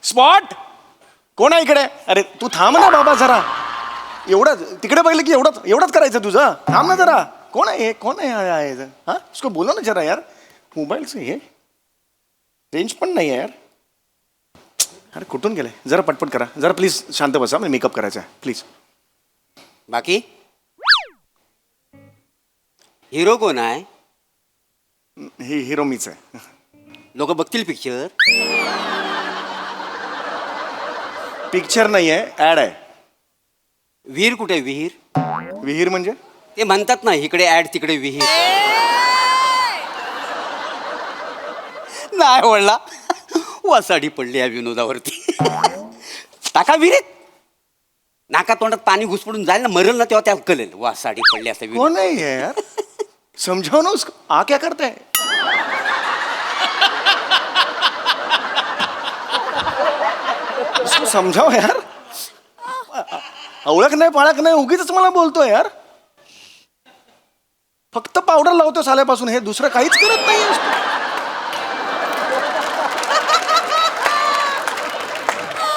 Spot कोण आहे इकडे? अरे तू थांब ना बाबा जरा. एवढंच तिकडे बघितलं की एवढंच करायचं तुझं. थांब ना जरा. कोण आहे? कोण आहे? हा उसको बोलो ना जरा यार. मोबाईलचं हे रेंज पण नाही आहे यार. अरे कुठून गेले? जरा पटपट करा जरा प्लीज. शांत बसा. मला मेकअप करायचा आहे प्लीज. बाकी हिरो कोण आहे? ही हिरो मीच आहे. लोक बघतील पिक्चर. पिक्चर नाही आहे ऍड आहे. विहीर कुठे? विहीर विहीर म्हणजे? ते म्हणतात ना इकडे ऍड तिकडे विहीर. नाही वळला. वासाडी पडली या विनोदावरती. टाका विहिरीत. नाका तोंडात पाणी घुसपडून जाईल ना, मरेल ना, तेव्हा त्याला कळेल वासाडी पडली असं. कोण नाही है यार? समझाओ ना उसको. आ क्या करता है? उसको समजाव यार. ओळख नाही पाळख नाही उगीच मला बोलतोय यार. फक्त पावडर लावतो साल्यापासून. हे दुसरं काहीच करत नाही.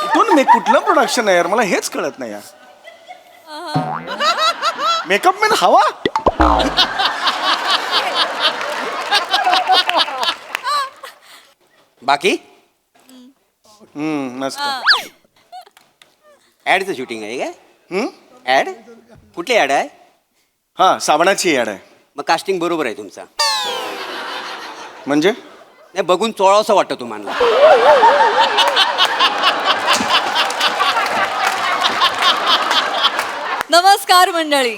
इथून कुठलं प्रोडक्शन आहे यार? मला हेच कळत नाही यार. मेकअप मॅन हवा. बाकी मस्त. ऍडचं शूटिंग आहे काय? ऍड कुठली ऍड आहे? हा साबणाची ऍड आहे. मग कास्टिंग बरोबर आहे तुमचा. म्हणजे नाही बघून चोळावंसं वाटतं तुम्हाला. नमस्कार मंडळी.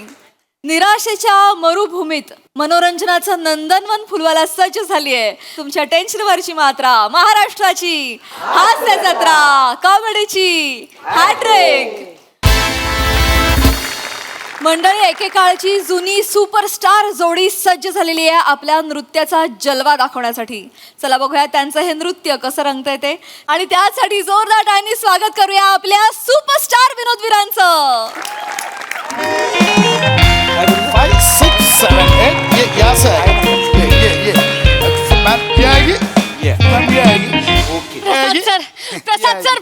निराशेच्या मरुभूमीत मनोरंजनाचं नंदनवन फुलवायला सज्ज झाली आहे तुमच्या टेन्शनवरची मात्रा महाराष्ट्राची हास्य जत्रा कॉमेडीची हॅट्रिक. मंडळी एकेकाळची जुनी सुपरस्टार जोडी सज्ज झालेली आहे आपल्या नृत्याचा जलवा दाखवण्यासाठी. चला बघूया त्यांचं हे नृत्य कसं रंगतंय ते. आणि त्यासाठी जोरदार टाळ्यांनी स्वागत करूया आपल्या सुपरस्टार विनोदवीरांचं. 5, 6, 7, 8. Yeah, sir. प्रसाद सर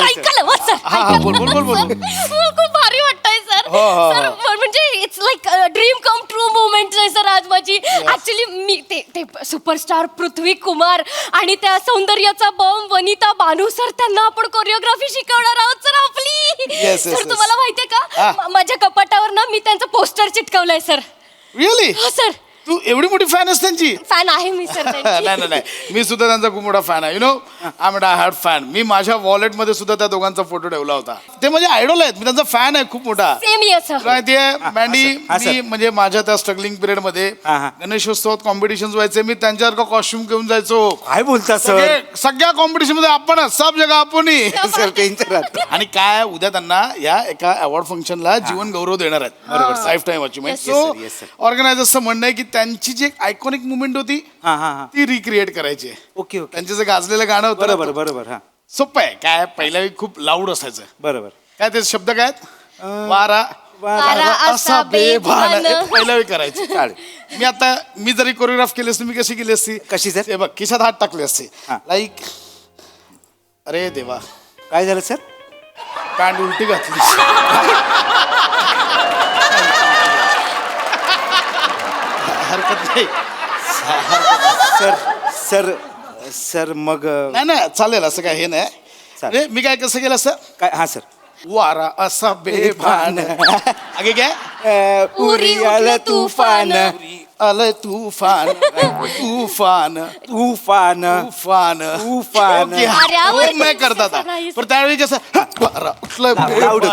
ऐकलं हो सर. बोल. खूप भारी वाटतंय सर. सर म्हणजे it's like dream come true movement आहे सर आज माझी. ऍक्च्युली मी ते सुपरस्टार पृथ्वी कुमार आणि त्या सौंदर्याचा बॉम्ब वनिता बानू सर त्यांना आपण कोरिओग्राफी शिकवणार आहोत सर आपली. सर तुम्हाला माहितीये का माझ्या कपाटावर ना मी त्यांचं पोस्टर चिटकवलंय सर. रिअली? हो सर. तू एवढी मोठी फॅन आहेस त्यांची? फॅन आहे मी सर. नाही मी सुद्धा त्यांचा खूप मोठा फॅन आहे. I am hard fan. मी माझ्या वॉलेट मध्ये सुद्धा त्या दोघांचा फोटो ठेवला होता. ते म्हणजे आयडॉल आहेत. मी त्यांचा फॅन आहे खूप मोठा. Same year sir. माहितीये मँडी मी म्हणजे माझ्या त्या स्ट्रगलिंग पिरियड मध्ये गणेशोत्सवात कॉम्पिटिशन व्हायचे. मी त्यांच्यासारखं कॉस्ट्युम घेऊन जायचो. काय बोलता सर? सगळ्या कॉम्पिटिशन मध्ये आपण सब जगा आपण. Sir tension. आणि काय उद्या त्यांना या एका अवॉर्ड फंक्शनला जीवन गौरव देणार आहेत. बरोबर. Life time achievement. सो ऑर्गनायझरचं म्हणणं आहे की त्यांची जी आयकॉनिक मुवमेंट होती ती रिक्रिएट करायची. ओके. त्यांचं जे गाजलेलं गाणं होतं. बरोबर. हा सोपं आहे. काय पहिल्या वेळी खूप लाऊड असायचं. बरोबर. काय ते शब्द काय आहेत? वारा असा बेभान. पहिल्या वेळी करायचे. मी जरी कोरिओग्राफ केली असती मी कशी केली असती? कशी सर? हे बघ खिशात हात टाकले असते. लाईक अरे देवा काय झालं सर? पॅन्ट उलटी घातली. हरकत नाही सर मग नाही चालेल असं काय हे नाही. चालेल. मी काय कसं केलं असं? काय? हा सर. वारा असा बेभान. आगे काय? उरी आलं तुफान. आलंय तुफान. तुफान. तुफान. तुफान. तुफान. मैं करता था. पण त्यावेळी कसं वारा उठलं.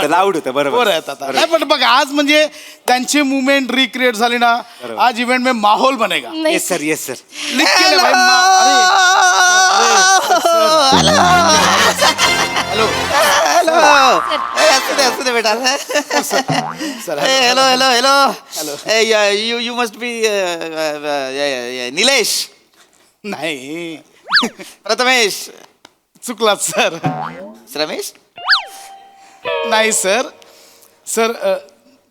लाऊड होतं. बरोबर. नाही पण बघ आज म्हणजे त्यांची मुवमेंट रिक्रिएट झाली ना. आज इव्हेंट में माहौल बनेगा. Yes sir. लिख के ले भाई. हॅलो असू दे बेटा. Hello you must be Nilesh. नाही प्रथमेश. चुकलात सर. रमेश. नाही सर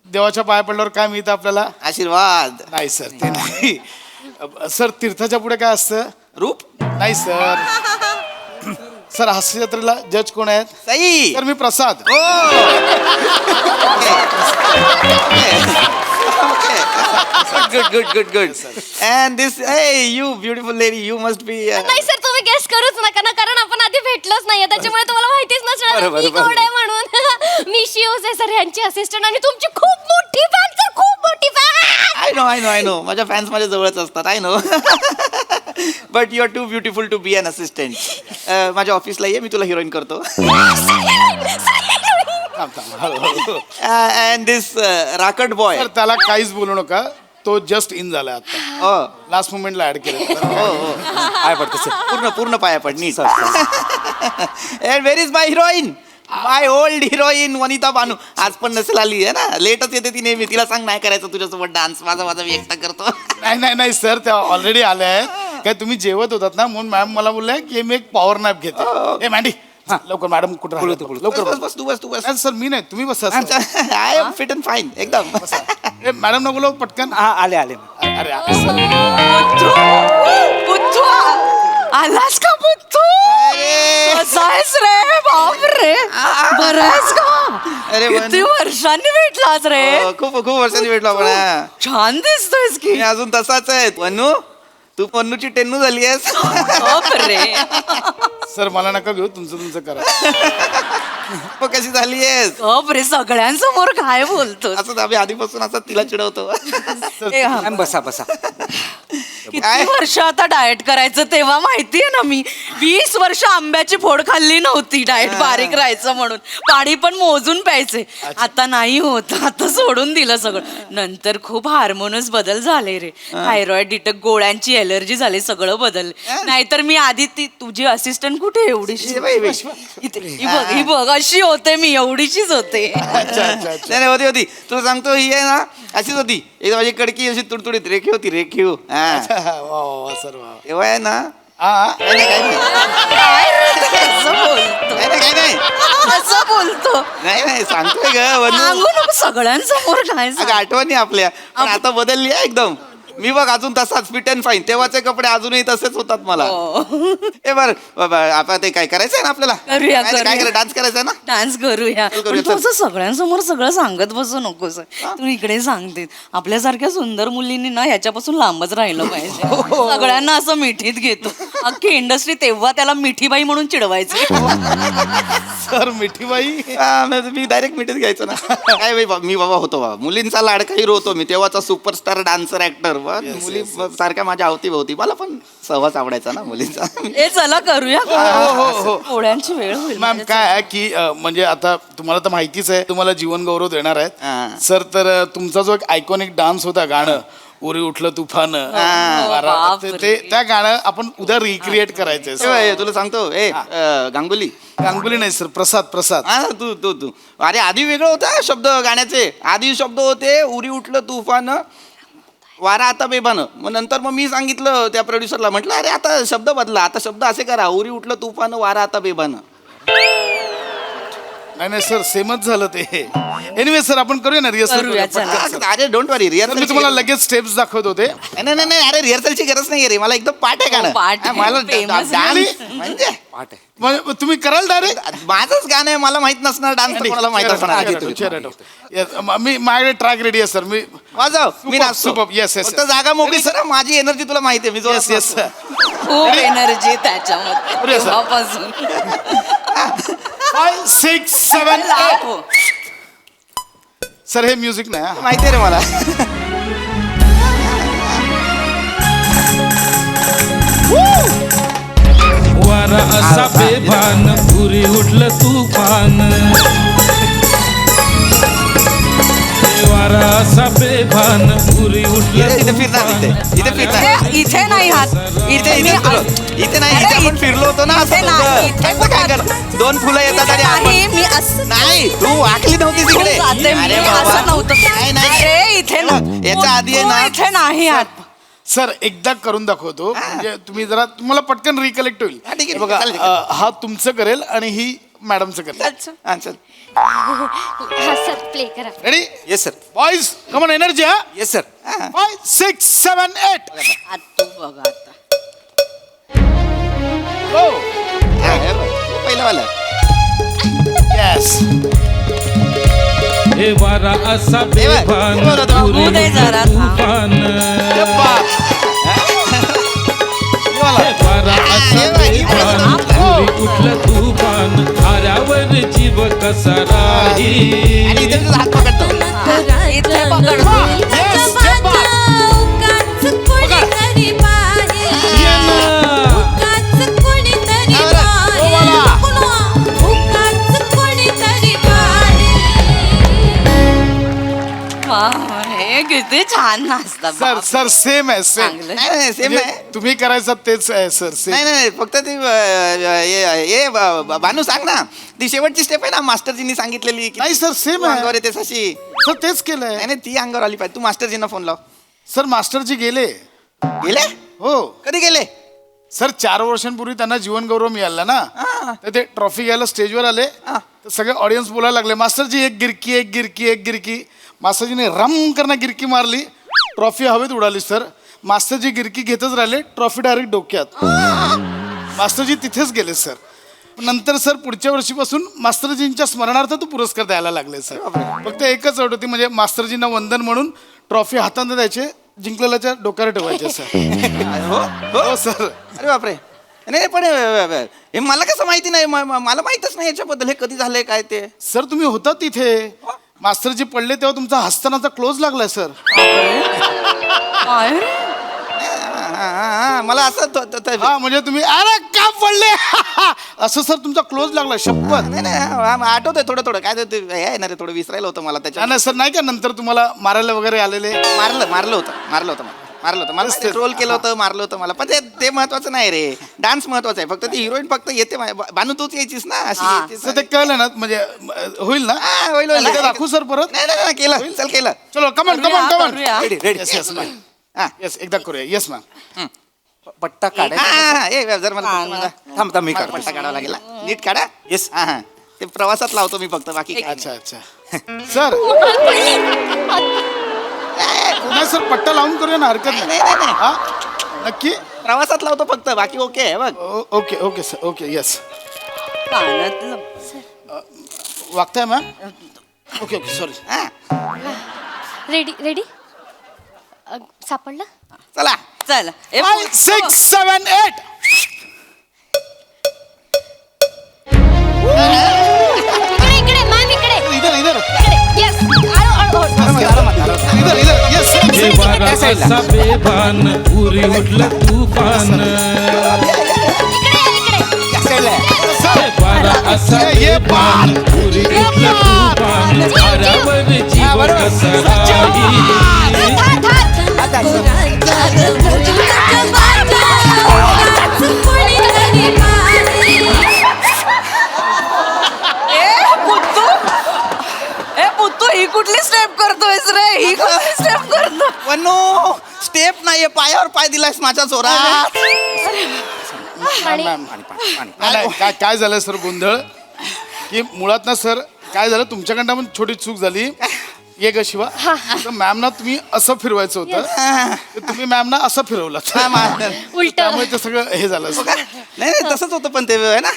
देवाच्या पाया पडल्यावर काय मिळतं आपल्याला? आशीर्वाद. नाही सर ते नाही. सर तीर्थाच्या पुढे काय असतं? रूप. नाही सर. सर हास्य जत्रेला जज कोण आहेत Sai sir me Prasad good. And this, hey, you beautiful lady, you must be. नाही सर तुम्ही गेस करूच नका ना कारण आपण आधी भेटलोच नाहीये त्याच्यामुळे तुम्हाला माहितीच नसणार बरोबर, मी कोण आहे म्हणून मी शिवज आहे सर यांची असिस्टंट आणि तुमची खूप मोठी फॅन सर खूप मोठी फॅन I know. माझ्या फॅन्स माझ्या जवळच असतात. I know. But you are too beautiful to be an assistant. माझ्या ऑफिसला ये मी तुला हिरोईन करतो. And this राकट बॉय. सर त्याला काहीच बोलू नका तो जस्ट इन झालाय आता हो लास्ट मोमेंटला ऍड केलं पाय पडतो सर पूर्ण पाया पड नीट and where is my heroine my old heroine Vanita Banu आज पण नसेल आली आहे ना लेटच येते ती नेहमी तिला सांग नाही करायचं तुझ्यासोबत डान्स माझा मी एकटा करतो नाही सर त्या ऑलरेडी आल्या आहेत काय तुम्ही जेवत होतात ना म्हणून मॅम मला बोलल्या की मी एक पॉवर नॅप घेते ए मॅन्डी लवकर मॅडम कुठं राहिल्या? लवकर बस तू बस नाही, सर मी नाही तुम्ही बसा I am fit and fine एकदम ए मॅडम नको बोलव, पटकन आले अरे बुद्धू आलास का बुद्धू कसा आहेस रे बाप रे बरं आहेस का अरे किती वर्षांनी भेटलास रे खूप वर्षांनी भेटलो आपण छान दिसतोयस की मी अजून तसाच आहे वनू तू पन्नूची टेन्नू झाली आहेस बाप रे सर मला नका घेऊ तुमचं करा मग कशी झाली आहेस बाप रे सगळ्यांसमोर काय बोलतो असं आम्ही आधीपासून असं तिला चिडवतो मॅम बसा किती वर्ष आता डाएट करायचं तेव्हा माहितीये ना मी 20 वर्ष आंब्याची फोड खाल्ली नव्हती डाएट बारीक राहायचं म्हणून पाणी पण मोजून प्यायचे आता नाही होत आता सोडून दिलं सगळं नंतर खूप हार्मोनस बदल झाले रे थायरॉइड डिटेक्ट गोळ्यांची एलर्जी झाली सगळं बदललं नाहीतर मी आधी ती तुझी असिस्टंट कुठे एवढीशी ही बघ अशी होते मी एवढीशीच होते नाही होती तुला सांगतो ही आहे ना अशीच होती एक माझी कडकी अशी तुडतुडीत रेखीव हा वा सर वा तेव्हा आहे ना हा काय असं बोलतो नाही सांगतोय ग वनू सांगू नको सगळ्यांसमोर काय अगं आठवणी आपल्या पण आता बदलली आहे एकदम मी बघ अजून तसाच फिट अँड फाईन तेव्हाचे कपडे अजूनही तसेच होतात मला ए बर आता ते काय करायचंय ना आपल्याला करूया, काय करूया. डान्स करायचा ना डान्स करूया करूया, पण तू असं सगळ्यांसमोर सगळं सांगत बसू नकोस तू इकडे सांगते आपल्यासारख्या सुंदर मुलींनी ना ह्याच्यापासून लांबच राहिलं पाहिजे सगळ्यांना असं मिठीत घेतो अख्खी इंडस्ट्री तेव्हा त्याला मिठीबाई म्हणून चिडवायची सर मिठीबाई मी डायरेक्ट मिठीत घ्यायचो ना काय मी बाबा होतो बाबा मुलींचा लाडका हिरो होतो मी तेव्हाचा सुपरस्टार डान्सर ऍक्टर मुली सारख्या माझ्या अवतीभोवती मला पण सहवास आवडायचा ना मुलींचा हे चला करूया पोळ्यांची वेळ होईल मॅम काय आहे की म्हणजे आता तुम्हाला तर माहितीच आहे तुम्हाला जीवन गौरव देणार हा. आहेत सर तर तुमचा जो एक आयकॉनिक डान्स होता गाणं उरी उठलं तुफान ते त्या गाणं आपण उद्या रिक्रिएट करायचंय तुला सांगतो गांगुली गांगुली नाही सर प्रसाद हा तू अरे आधी वेगळं होतं शब्द गाण्याचे आधी शब्द होते उरी उठलं तुफान वारा आता बेबानं मग नंतर मी सांगितलं त्या प्रोड्युसरला म्हटलं अरे आता शब्द बदला आता शब्द असे करा उरी उठलं तुफान वारा आता बेबानं नाही सर सेमच झालं ते एनिवे सर आपण करूया ना करूया, चला. रिहर्सल अरे डोंट वरी मी रिहर्सल तुम्हाला लगेच स्टेप्स दाखवत होते नाही अरे रिहर्सलची गरज नाही रे मला एकदम पाठ आहे गाणं पाठ आहे, मला famous डान्स म्हणजे म्हणजे तुम्ही कराल डायरेक्ट माझंच गाणं आहे मला माहित नसणार डान्स कोणाला माहित असणार मी माझ्याकडे ट्रॅक रेडी आहे सर मी वाजव मी नाचतो Superb. Yes. फक्त जागा मोकळी सर माझी एनर्जी तुला माहिती आहे मी जोरात येस खूप एनर्जी त्याच्यामध्ये करूया, sir. तेव्हापासून 5, 6, 7, 8 सर हे म्युझिक नाही हा. माहिती आहे रे मला वारा असा बेभान पुरी उठलं तुफान वारा असा बेभान पुरी उठलं इथे फिरणार इथे फिरणार इथे नाही हात इथे मी इथे नाही इथे आपण फिरलो होतो ना इथे नाही, इथे असं काय कर दोन फुलं येतात आणि नाही आपण मी असं नाही तू वाकली नव्हती तिकडे जाते मी, अरे बाबा. असं नव्हतं नाही अरे इथे याच्या आधी आहे ना इथे नाही हात सर एकदा करून दाखवतो म्हणजे तुम्ही जरा तुम्हाला पटकन रिकलेक्ट होईल हा, ठीक आहे, बघा चालेल. हा तुमचं करेल आणि ही मॅडमचं करेल हा, चल. हा सर प्ले करा रेडी येस सर बॉईज कमन एनर्जी हा येस सर 5, 6, 7, 8 हात तू बघा आता हो हा, हे बघ. पहिलं वाला येस. हे वारा असा बेभान पुरी बघू दे जरा उठलं थांब. तुफान ये बात. ये वाला. हे वारा असा बेभान पुरी उठलं तुफान आऱ्यावर जीव कसा राही आणि इथे तुझा हात पकडतो इथे पकडतो. Yes, ये बात. ये ना. हे किती छान नाचतात सर बाप. सर सेम आहे सेम. चांगलं. नाही सेम आहे तुम्ही करायचं तेच आहे सर सेम. नाही फक्त ती भानू सांग ना ती शेवटची स्टेप आहे ना मास्टरजींनी सांगितलेली की नाही सर सेम आहे. अंगावर येते तशी सर तेच केलंय. नाही ती अंगावर आली पाहिजे. तू मास्टरजींना फोन लाव. सर मास्टरजी गेले. गेले हो कधी गेले सर 4 वर्षांपूर्वी त्यांना जीवन गौरव मिळाला ना. तर ते ट्रॉफी घ्यायला स्टेजवर आले तर सगळे ऑडियन्स बोलायला लागले मास्टरजी एक गिरकी एक गिरकी एक गिरकी. मास्टरजीने रम करणं गिरकी मारली ट्रॉफी हवेत उडाली सर. मास्टरजी गिरकी घेतच राहिले ट्रॉफी डायरेक्ट डोक्यात. मास्टरजी तिथेच गेले सर. नंतर सर पुढच्या वर्षीपासून मास्टरजींच्या स्मरणार्थ तो पुरस्कार द्यायला लागले सर. फक्त एकच अट होती म्हणजे मास्टरजींना वंदन म्हणून ट्रॉफी हाताने द्यायचे जिंकलेल्याच्या डोक्यावर ठेवायचे सर. हो सर. अरे बापरे नाही पण हे मला कसं माहिती नाही मला माहितच नाही याच्याबद्दल हे कधी झालंय काय ते सर तुम्ही होता तिथे. मास्टरजी पडले तेव्हा तुमचा हस्तानाचा क्लोज लागलाय सर. काय रे? मला असं हा म्हणजे तुम्ही अरे का पडले असं सर तुमचा क्लोज लागला शपथ. नाही आठवतंय थोडं काय ते हे आहे ना रे थोडं विसरायला होतं मला त्याच्या नाही सर नाही का नंतर तुम्हाला मारायला वगैरे आलेले. मारलं होतं मला ट्रोल केलं होतं मारलं होतं मला पण ते महत्वाचं नाही रे. डान्स महत्वाचा आहे फक्त ती हिरोईन फक्त येते भानू तूच यायचीस ना अशी येतेस. तर ते कळलं ना म्हणजे होईल ना. होईल लगेच दाखवू सर परत. नाही केलं चल केलं चलो कमन कमन कमन. करूया. Yes yes ma'am. येस एकदा करूया. Yes ma'am. पट्टा काढायचा जर मला थांब मी काढतो. पट्टा काढावा लागेल नीट काढा. येस हा ते प्रवासात लावतो मी फक्त बाकी काय अच्छा सर नाही सर पट्टा लावून करूया ना हरकत नाही. नाही. हा नक्की. प्रवासात लावतो फक्त बाकी ओके आहे बघ. Okay okay sir okay yes. कानातलं. वागताय ma'am. Okay okay sorry. Ready सापडलं चला चल 5 6 7 8. इकडे मॅम इकडे इधर इधर येस इधर इधर येस. हे वारा असा बेभान पुरी उठलं तुफान हे वारा असा बेभान पुरी उठलं तुफान आऱ्यावर जीव कसा राही पुत्तू ही कुठली स्टेप करतोयस रे? ही कुठली स्टेप करतो? वनो स्टेप नाहीये पायावर पाय दिलायस माझ्या जोरात. नाही काय झालं सर गोंधळ की मुळात ना सर काय झालं तुमच्याकडनं पण छोटी चूक झाली. ये ग शिवा तर मॅमना तुम्ही असं फिरवायचं होतं तर तुम्ही मॅमना असं फिरवलं उलट त्यामुळे ते सगळं हे झालं सर. नाही तसंच होतं पण ते आहे ना.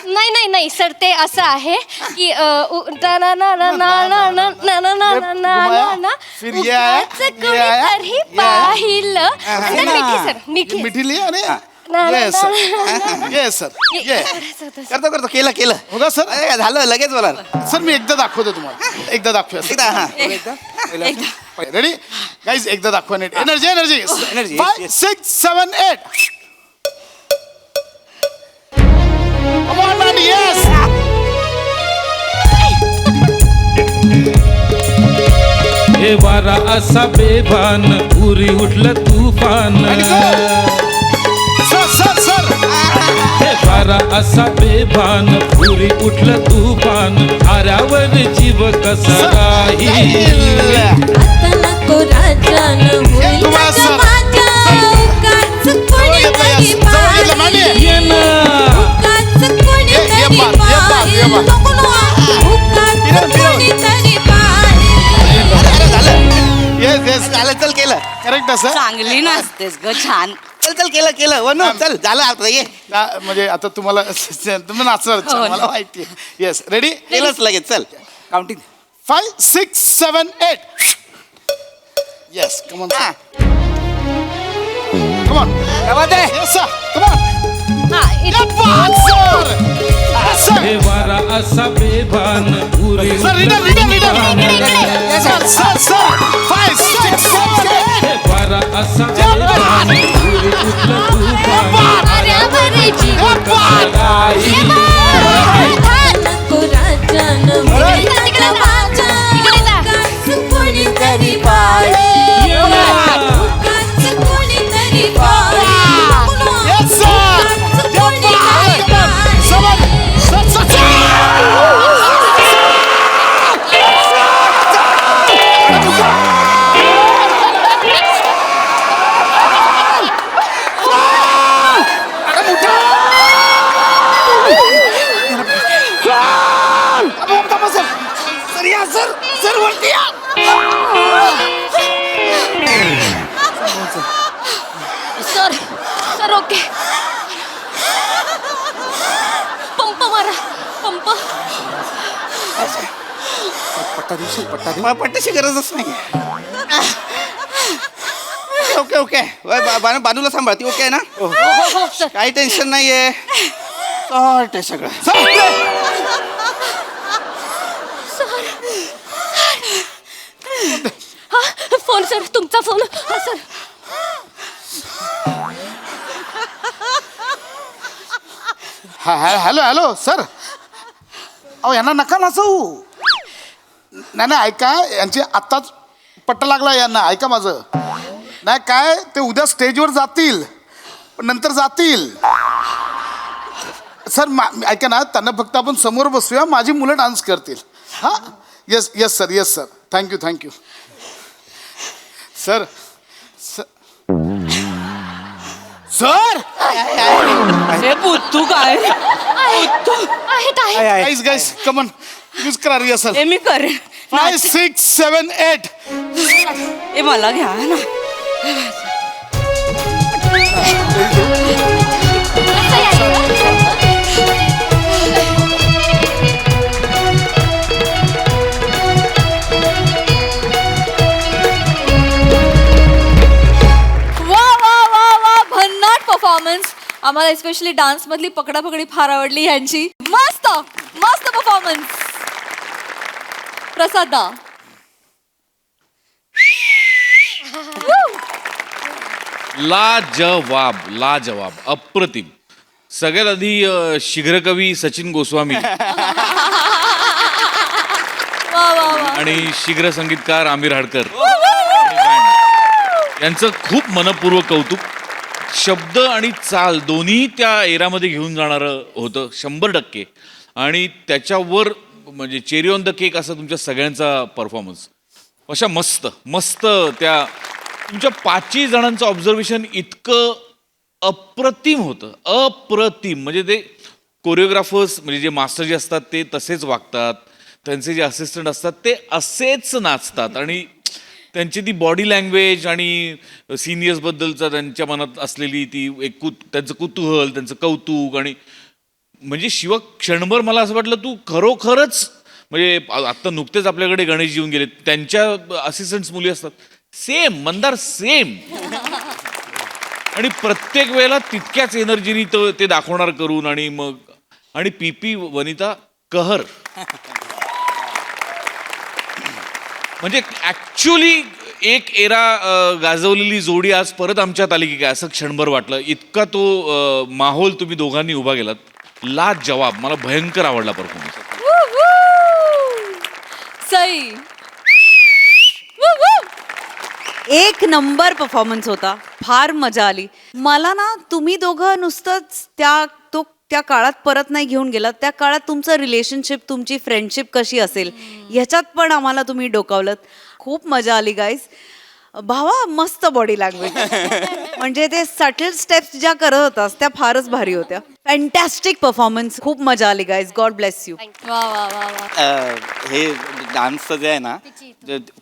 नाही सर ते असं आहे की फिर ये आया, ये आया, कोणीतरी ये आया. पाहिलं सर मिठी सर मिठी मिठी लिही आणि येस सर येस सर ये करतो केलं होगा सर. अरे, झालं लगेच बोला सर मी एकदा दाखवतो तुम्हाला. एकदा दाखवूया एकदा हा रेडी गाईज एकदा दाखवा नीट. Energy energy Energy, 5 6 7 8. Come on man, yes. हे वारा असा बेभान पुरी उठलं तुफान सर हे वारा असा बेभान पुरी उठलं तुफान आऱ्यावर जीव कसा राही ये ना. येस येस झालं चल केलं करेक्ट असं चांगली नाचतेस ग छान. चल चल केलं केलं वनू चल झालं आता ये म्हणजे आता तुम्हाला तुम्ही नाचणार हो ना. मला माहिती आहे. येस रेडी केलंच लगेच चल काउंटिंग 5 6 7 8 येस कमॉन हा. कमॉन आहे येस सर कमॉन हा हे वारा असा बेभान उरी सर रिटर्न सर 5 6 7 8 हे वारा असा बेभान उरी उठलं तुफान आरावरी जीव कसाराही येस सर 7 सर या सर वरती या सर ओके पंप मारा पंप. पट्ट्याची गरजच नाही ओके ओके बानूला सांभाळती ओके आहे ना हो सर. काही टेन्शन नाहीये सॉर्ट आहे सगळं हा फोन सर तुमचा फोन. हा सर हॅलो हॅलो सर अहो यांना नका नाचवू. नाही ऐका यांची आत्ताच पट्टा लागला यांना ऐका माझं नाही काय ते उद्या स्टेजवर जातील पण नंतर जातील सर ऐका ना त्यांना फक्त आपण समोर बसूया माझी मुलं डान्स करतील हां yes yes sir thank you sir sir हे बुद्धू काय आहेत गाईस कमन यूज करा रिहर्सल हे मी करेन 5 6 7 8 हे मला घ्या ना. भन्नाट परफॉर्मन्स. आम्हाला स्पेशली डान्स मधली पकडापकडी फार आवडली यांची. मस्त मस्त परफॉर्मन्स. प्रसादा लाजवाब अप्रतिम. सगळ्यात आधी शीघ्रकवी सचिन गोस्वामी आणि शीघ्र संगीतकार आमिर हाडकर यांचं खूप मनपूर्वक कौतुक. शब्द आणि चाल दोन्ही त्या एरामध्ये घेऊन जाणारं होतं 100%. आणि त्याच्यावर म्हणजे चेरी ऑन द केक असा तुमच्या सगळ्यांचा परफॉर्मन्स. अशा मस्त मस्त त्या तुमच्या 5 जणांचं ऑब्झर्वेशन इतकं अप्रतिम होतं. अप्रतिम म्हणजे ते कोरिओग्राफर्स म्हणजे जे मास्टर जे असतात ते तसेच वागतात. त्यांचे जे असिस्टंट असतात ते असेच नाचतात. आणि त्यांची ती बॉडी लँग्वेज आणि सिनियर्सबद्दलचा त्यांच्या मनात असलेली ती एक त्यांचं कुतूहल त्यांचं कौतुक. आणि म्हणजे शिव क्षणभर मला असं वाटलं तू खरोखरच म्हणजे आत्ता नुकतेच आपल्याकडे गणेश येऊन गेले त्यांच्या असिस्टंट्स मुली असतात सेम मंदार सेम. आणि प्रत्येक वेळेला तितक्याच एनर्जीनी ते दाखवणार करून. आणि मग आणि पीपी वनिता कहर म्हणजे ऍक्च्युली एक एरा गाजवलेली जोडी आज परत आमच्यात आली की काय असं क्षणभर वाटलं. इतका तो माहोल तुम्ही दोघांनी उभा केलात. लाजवाब. मला भयंकर आवडला परफॉर्मन्स. सई एक नंबर परफॉर्मन्स होता. फार मजा आली मला ना. तुम्ही दोघं नुसतंच त्या काळात परत नाही घेऊन गेलात. त्या काळात तुमचं रिलेशनशिप तुमची फ्रेंडशिप कशी असेल ह्याच्यात पण आम्हाला तुम्ही डोकावलं. खूप मजा आली गाईज. भावा मस्त बॉडी लँग्वेज म्हणजे ते सटल स्टेप्स ज्या करत होतास त्या फारच भारी होत्या. फॅन्टॅस्टिक परफॉर्मन्स, खूप मजा आली गाईज. God bless you. वा वा वा वा. हे डान्सचं जे आहे ना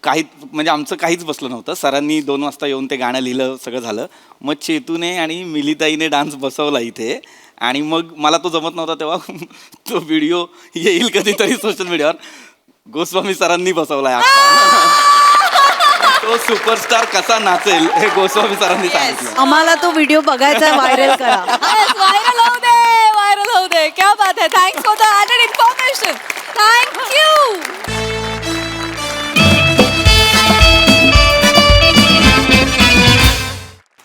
काही म्हणजे आमचं काहीच बसलं नव्हतं. सरांनी 2 वाजता येऊन ते गाणं लिहिलं, सगळं झालं. मग चेतूने आणि मिलिताईने डान्स बसवला इथे आणि मग मला तो जमत नव्हता तेव्हा तो व्हिडिओ येईल कधीतरी सोशल मीडियावर. गोस्वामी सरांनी बसवलाय तो सुपरस्टार कसा नाचेल हे गोस्वामी सरांनी सांगितलं. आम्हाला तो व्हिडिओ बघायचा, व्हायरल करा. व्हायरल होऊ दे, व्हायरल होऊ दे. क्या बात आहे. Thanks for the added information. Thank you.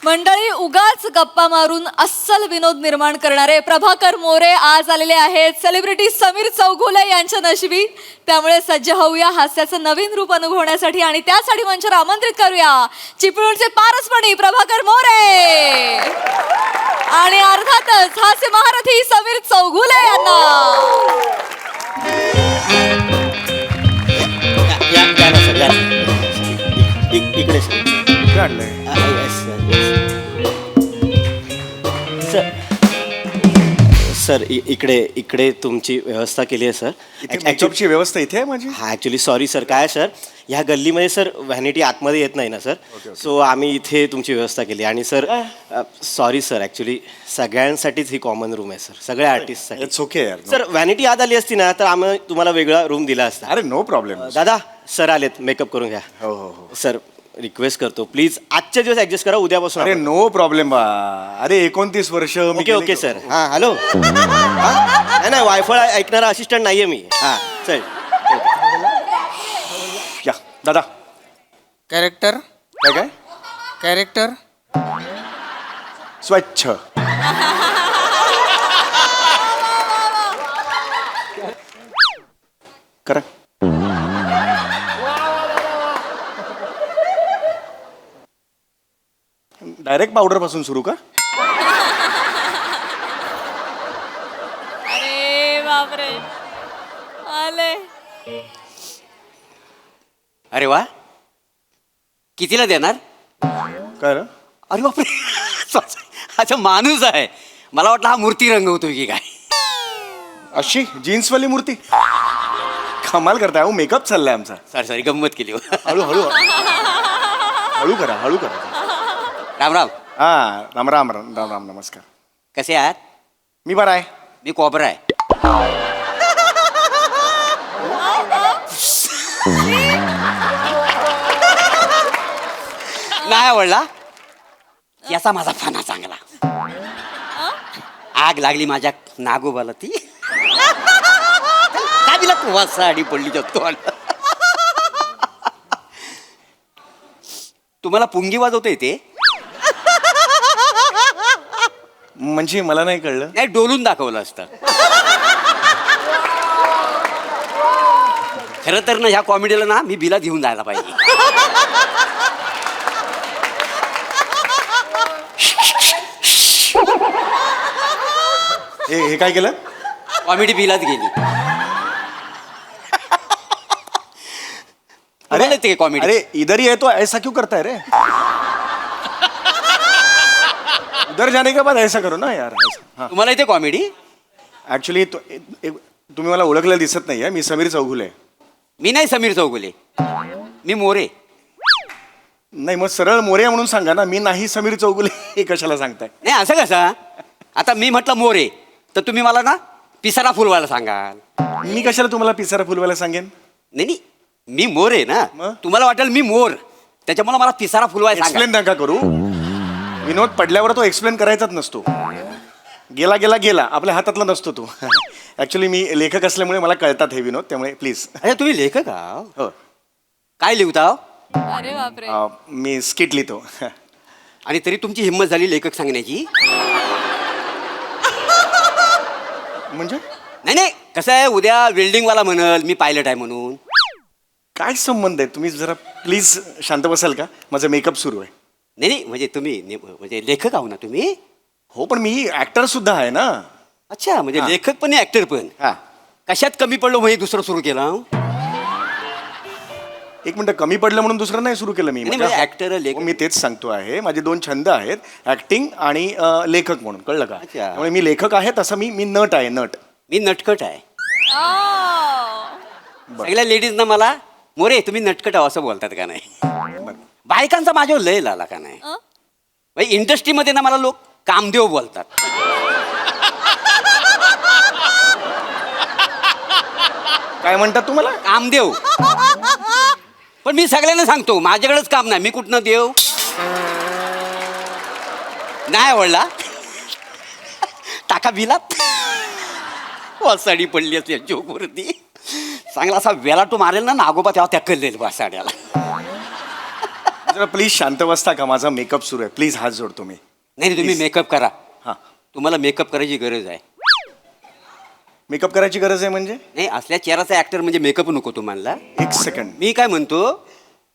मंडळी, उगाच गप्पा मारून अस्सल विनोद निर्माण करणारे प्रभाकर मोरे आज आलेले आहेत सेलिब्रिटी समीर चौगुले यांच्या नशिबी. त्यामुळे सज्ज होऊया हास्याचं नवीन रूप अनुभवण्यासाठी आणि त्यासाठी मंचावर आमंत्रित करूया चिपळूणचे पारसमणी प्रभाकर मोरे आणि अर्थातच हास्य महारथी समीर चौगुले यांना. इकडे काढलंय. सर इकडे तुमची व्यवस्था केली आहे सर. मेकअपची व्यवस्था इथे आहे माझी. हा ॲक्च्युली सॉरी सर, काय सर ह्या गल्लीमध्ये सर व्हॅनिटी आतमध्ये येत नाही ना सर, सो आम्ही इथे तुमची व्यवस्था केली. आणि सर सॉरी सर, ॲक्च्युली सगळ्यांसाठीच ही कॉमन रूम आहे सर, सगळ्या आर्टिस्टसाठी. इट्स ओके यार. सर व्हॅनिटी आत आली असती ना तर आम्ही तुम्हाला वेगळा रूम दिला असता. अरे नो प्रॉब्लेम. दादा सर आलेत, मेकअप करून घ्या. हो हो हो. सर रिक्वेस्ट करतो प्लीज आजच्या दिवस ॲडजस्ट करा, उद्यापासून अरे नो प्रॉब्लेम बा. अरे 29 वर्ष. Okay okay sir. हां हॅलो. नाही वायफाय ऐकणारा असिस्टंट नाही आहे मी. हां चल या दादा. कॅरेक्टर काय काय कॅरेक्टर स्वच्छ. करा. डायरेक्ट पावडर पासून सुरू का? अरे बापरे. आले. अरे वा, कितीला देणार? काय रे? अरे बापरे. अच्छा माणूस आहे, मला वाटलं हा मूर्ती रंगवतोय की काय. अशी जीन्सवाली मूर्ती. कमाल करताय. अहो मेकअप चाललाय आमचा. सॉरी गंमत केली. हळू हळू हळू करा, हळू करा. राम राम. हा राम राम राम राम राम. नमस्कार. कसे आहात? मी बरा आहे. मी कॉबरा आहे. नाही आवडला याचा माझा फाना चांगला. आग लागली माझ्या नागोबाला ती काय दिला तू साडी पडली जातो. तुम्हाला पुंगी वाजवता येते? म्हणजे मला नाही कळलं. नाही डोलून दाखवलं असतं. खरं तर ना ह्या कॉमेडीला ना मी बिला घेऊन जायला पाहिजे. हे काय केलं? कॉमेडी बिलात गेली. अरे ते कॉमेडी. अरे इधर ही है तो ऐसा क्यों करता है रे? उधर जाने के बाद ऐसा करो ना यार. हाँ. तुम्हाला येते कॉमेडी? ऍक्च्युली तुम्ही मला ओळखलेलं दिसत नाहीये. मी समीर चौगुले. मी नाही समीर चौगुले, मी मोरे. नाही मग सरळ मोरे म्हणून सांगा ना. मी नाही समीर चौगुले हे कशाला सांगताय? नाही असं कसं. आता मी म्हटलं मोरे तर तुम्ही मला ना पिसारा फुलवायला सांगाल. मी कशाला तुम्हाला पिसारा फुलवायला सांगेन? नाही मी मोर आहे ना. मग? तुम्हाला वाटेल मी मोर, त्याच्यामुळे मला पिसारा फुलवायला सांगा. एक्सप्लेन नका करू. विनोद पडल्यावर तो एक्सप्लेन करायचाच नसतो. गेला गेला गेला आपल्या हातातला नसतो तो. ऍक्च्युली मी लेखक असल्यामुळे मला कळतात हे विनोद, त्यामुळे प्लीज. अरे तुम्ही लेखक आहात? हो. काय लिहता? अरे बापरे. मी स्किट लिहितो. आणि तरी तुमची हिंमत झाली लेखक सांगण्याची? म्हणजे नाही कसं आहे, उद्या वेल्डिंगवाला म्हणल मी पायलट आहे म्हणून. काय संबंध आहे? तुम्ही जरा प्लीज शांत बसाल का? माझा मेकअप सुरू आहे. नाही म्हणजे तुम्ही म्हणजे लेखक आहो ना तुम्ही? हो पण मी ऍक्टर सुद्धा आहे ना. अच्छा म्हणजे लेखक पण ऍक्टर पण. हा कशात कमी पडलो म्हणजे दुसरं सुरू केलं? एक मिनिट कमी पडलं म्हणून दुसरं नाही सुरू केलं मी नाही, म्हणजे actor, लेखक. मी तेच सांगतो आहे माझे 2 छंद आहेत ऍक्टिंग आणि लेखक म्हणून कळलं का अच्छा. त्यामुळे मी लेखक आहे तसं मी नट आहे नट. मी नटखट आहे सगळ्या लेडीजना मला मोरे तुम्ही नटखट आहो असं बोलतात का नाही बायकांचा माझ्यावर लय लाला का नाही इंडस्ट्रीमध्ये ना मला लोक कामदेव बोलतात काय म्हणतात तुम्हाला? कामदेव पण मी सगळ्यांना सांगतो माझ्याकडेच काम नाही मी कुठनं देव नाही आवडला टाका बिलात वासाडी पडली असते जोकवरती चांगला असा वेलाटो मारेल ना नागोबा तेव्हा त्या कळलेल वासाड्याला जरा प्लीज शांत बसता का माझा मेकअप सुरू आहे प्लीज हात जोडतो मी. नाही तुम्ही मेकअप करा हां तुम्हाला मेकअप करायची गरज आहे मेकअप करायची गरज आहे म्हणजे नाही असल्या चेहराचा ऍक्टर म्हणजे मेकअप नको तुम्हाला एक सेकंड. मी काय म्हणतो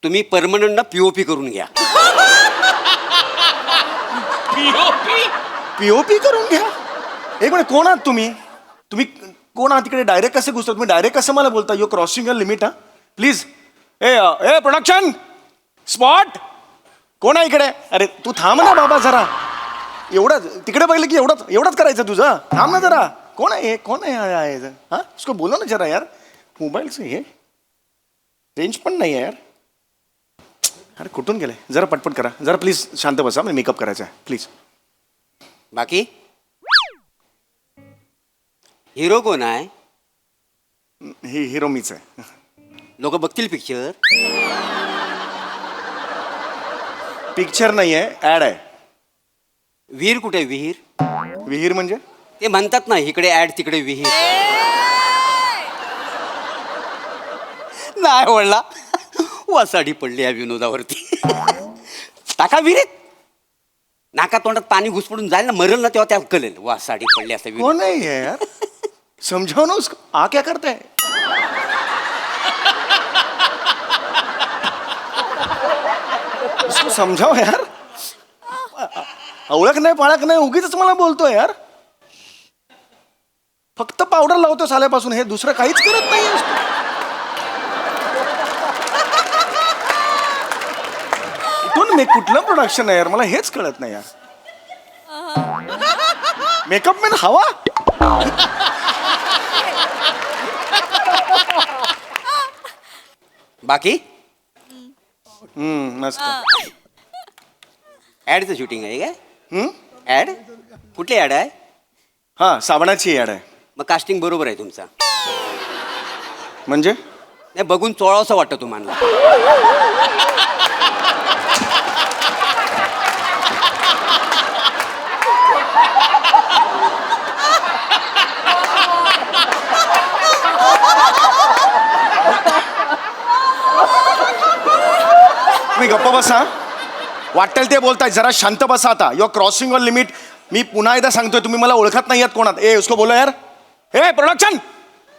तुम्ही परमनंट ना पीओपी करून घ्या पीओपी करून घ्या. एक मिनिट कोण आहात तुम्ही तुम्ही कोण आहात तिकडे डायरेक्ट कसे घुसतात तुम्ही डायरेक्ट कसं मला बोलता यू क्रॉसिंग युअर लिमिट हा प्लीज. ए प्रोडक्शन स्पॉट कोण आहे इकडे? अरे तू थांब ना बाबा जरा एवढंच तिकडे बघितलं की एवढंच करायचं तुझं थांब ना जरा. कोण आहे हा उसको बोलो ना जरा यार मोबाईलचं हे रेंज पण नाही आहे यार. अरे कुठून गेले जरा पटपट करा जरा प्लीज शांत बसा मी मेकअप करायचा आहे प्लीज. बाकी हिरो कोण आहे ही हिरो मीच आहे. लोक बघतील पिक्चर पिक्चर नाही आहे ऍड आहे. विहीर कुठे आहे, विहीर विहीर म्हणजे ते म्हणतात ना इकडे ऍड तिकडे विहीर नाही आवडला वासाडी पडली या विनोदावरती टाका विहिरीत नाका तोंडात पाणी घुसपडून जाईल ना मरल ना तेव्हा त्याला कळेल वासाडी पडली असं विनोद. कौन है ये यार समझाओ ना उसको आ क्या करता है. उसको समजाव यार ओळख नाही पाळख नाही उगीच मला बोलतोय यार फक्त पावडर लावतो साल्यापासून हे दुसरं काहीच करत नाही. इथून मी कुठलं प्रोडक्शन आहे यार मला हेच कळत नाही यार. मेकअप मॅन हवा बाकी मस्त. ऍडचं शूटिंग आहे काय ऍड कुठली ऍड आहे हा साबणाची ऍड आहे. मग कास्टिंग बरोबर आहे तुमचा म्हणजे नाही बघून चोळावंसं वाटतं तुम्हाला तुम्ही गप्प बसा वाटेल ते बोलताय जरा शांत बसा आता युअर क्रॉसिंग युअर लिमिट. मी पुन्हा एकदा सांगतोय तुम्ही मला ओळखत नाही आहात कोणात. उसको बोलो यार हे प्रोडक्शन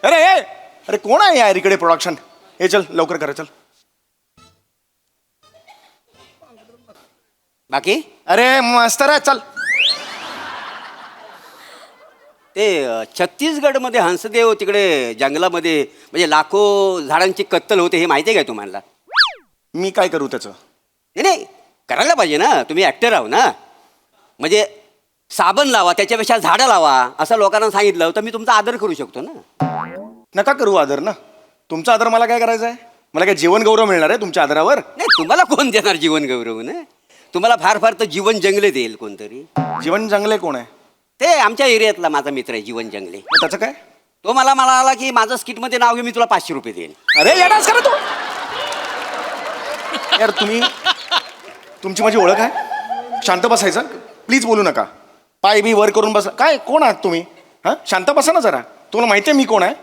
अरे कोण आहे यार इकडे प्रोडक्शन हे चल लवकर करा चल. बाकी अरे मस्त रे चल. ते छत्तीसगडमध्ये हंसदेव तिकडे जंगलामध्ये म्हणजे लाखो झाडांची कत्तल होते हे माहिती आहे काय तुम्हाला मी काय करू त्याचं. नाही करायला पाहिजे ना तुम्ही ॲक्टर आहो ना म्हणजे साबण लावा त्याच्यापेक्षा झाडं लावा असं लोकांना सांगितलं तर मी तुमचा आदर करू शकतो ना. नका करू आदर ना तुमचा आदर मला काय करायचा आहे. मला काय जीवन गौरव मिळणार आहे तुमच्या आदरावर. नाही तुम्हाला कोण देणार जीवन गौरव ना तुम्हाला फार फार तर जीवन जंगले देईल कोणतरी. जीवन जंगले कोण आहे. ते आमच्या एरियातला माझा मित्र आहे जीवन जंगले. मग त्याचं काय. तो मला म्हणाला की माझं स्किटमध्ये नाव घे मी तुला 500 रुपये देईन. अरे येडाच करा तू यार तुमची माझी ओळख आहे. शांत बसायचं प्लीज बोलू नका. पाय बी वर करून बसा काय कोण आहात तुम्ही हां शांत बसा ना जरा. तुम्हाला माहिती आहे मी कोण आहे.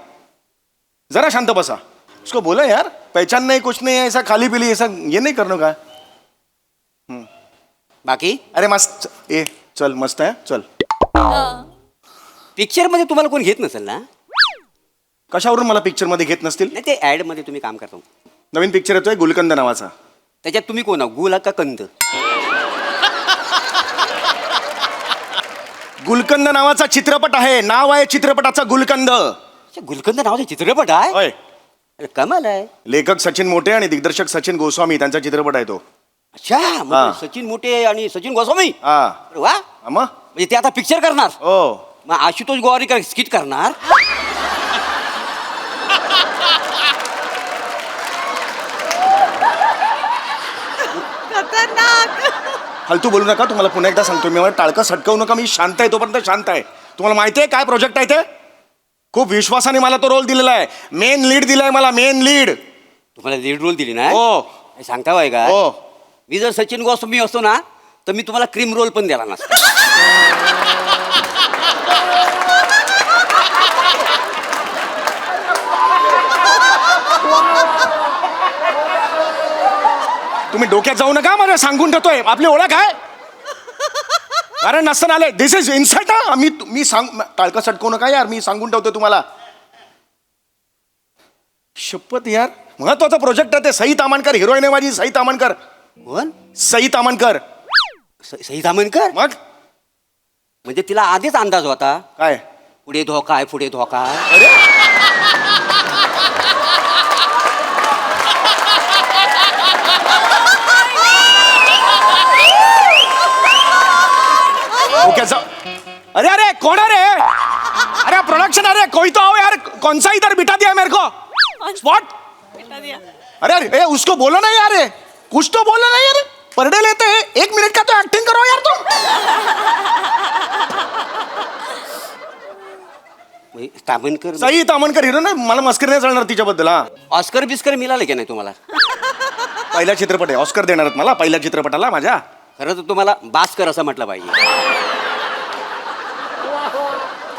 जरा शांत बसा. उसको बोला यार पहचान नाही कुछ नाही ऐसा खाली पिली ऐसा ये नहीं करनो का. बाकी अरे मस्त ए चल मस्त आहे चल. पिक्चरमध्ये तुम्हाला कोण घेत नसेल ना. कशावरून मला पिक्चरमध्ये घेत नसतील. नाही ते ॲडमध्ये तुम्ही काम करता नवीन पिक्चर येतोय गुलकंद नावाचा. त्याच्यात तुम्ही कोण आहो गुला का कंद. गुलकंद नावाचा चित्रपट आहे नाव आहे चित्रपटाचा गुलकंद. अच्छा, गुलकंद नावाचा चित्रपट आहे होय अरे कमाल आहे. लेखक सचिन मोठे आणि दिग्दर्शक सचिन गोस्वामी त्यांचा चित्रपट आहे तो. अच्छा हा. म्हणजे सचिन मोठे आणि सचिन गोस्वामी. हा अरे वा, मग म्हणजे ते आता पिक्चर करणार. हो मग आशुतोष गोवारीकर स्किट करणार. फालतू बोलू नका. तुम्हाला पुन्हा एकदा सांगतो मी, मला टाळकं सटकवू नका. मी शांत आहे तोपर्यंत शांत आहे. तुम्हाला माहिती आहे काय प्रोजेक्ट आहे ते? खूप विश्वासाने मला तो रोल दिलेला आहे. मेन लीड दिलाय मला, मेन लीड. तुम्हाला लीड रोल दिली ना? हो काय सांगता बाय का? हो. मी जर सचिन गोस्वामी असतो ना तर मी तुम्हाला क्रीम रोल पण द्याला नसतो. तुम्ही डोक्यात जाऊ नका. मला सांगून ठेवतोय आपली ओळख आहे. अरे नसताना आले. दिस इज इन्सल्ट. मी सांग टाळकं सटकवू नका यार. मी सांगून ठेवतोय तुम्हाला. शपथ यार, महत्वाचा प्रोजेक्ट आहे ते. सई तामणकर हिरोईन आहे माझी. सई तामणकर. कोण? सई तामणकर. सई तामणकर. मग म्हणजे तिला आधीच अंदाज होता काय? पुढे धोका आहे, पुढे धोका आहे. डोक्यात जाऊ. अरे अरे कौन है रे? अरे प्रोडक्शन. अरे कोई तो आओ यार. कौन सा इधर बिठा दिया मेरे को? स्पॉट. अरे अरे उसको बोलो ना यार. कुछ तो बोलो ना यार. पर डे लेते हैं. 1 मिनट का तो एक्टिंग करो यार तुम. तामणकर. सई तामणकर हिरो ना. मला मस्करी नाही चालणार तिच्याबद्दल. हा ऑस्कर बिस्कर मिळाले की नाही तुम्हाला? पहिला चित्रपट आहे. ऑस्कर देणार आहेत मला पहिल्या चित्रपटाला माझ्या. खरं तर तुम्हाला बास्कर असं म्हटलं पाहिजे.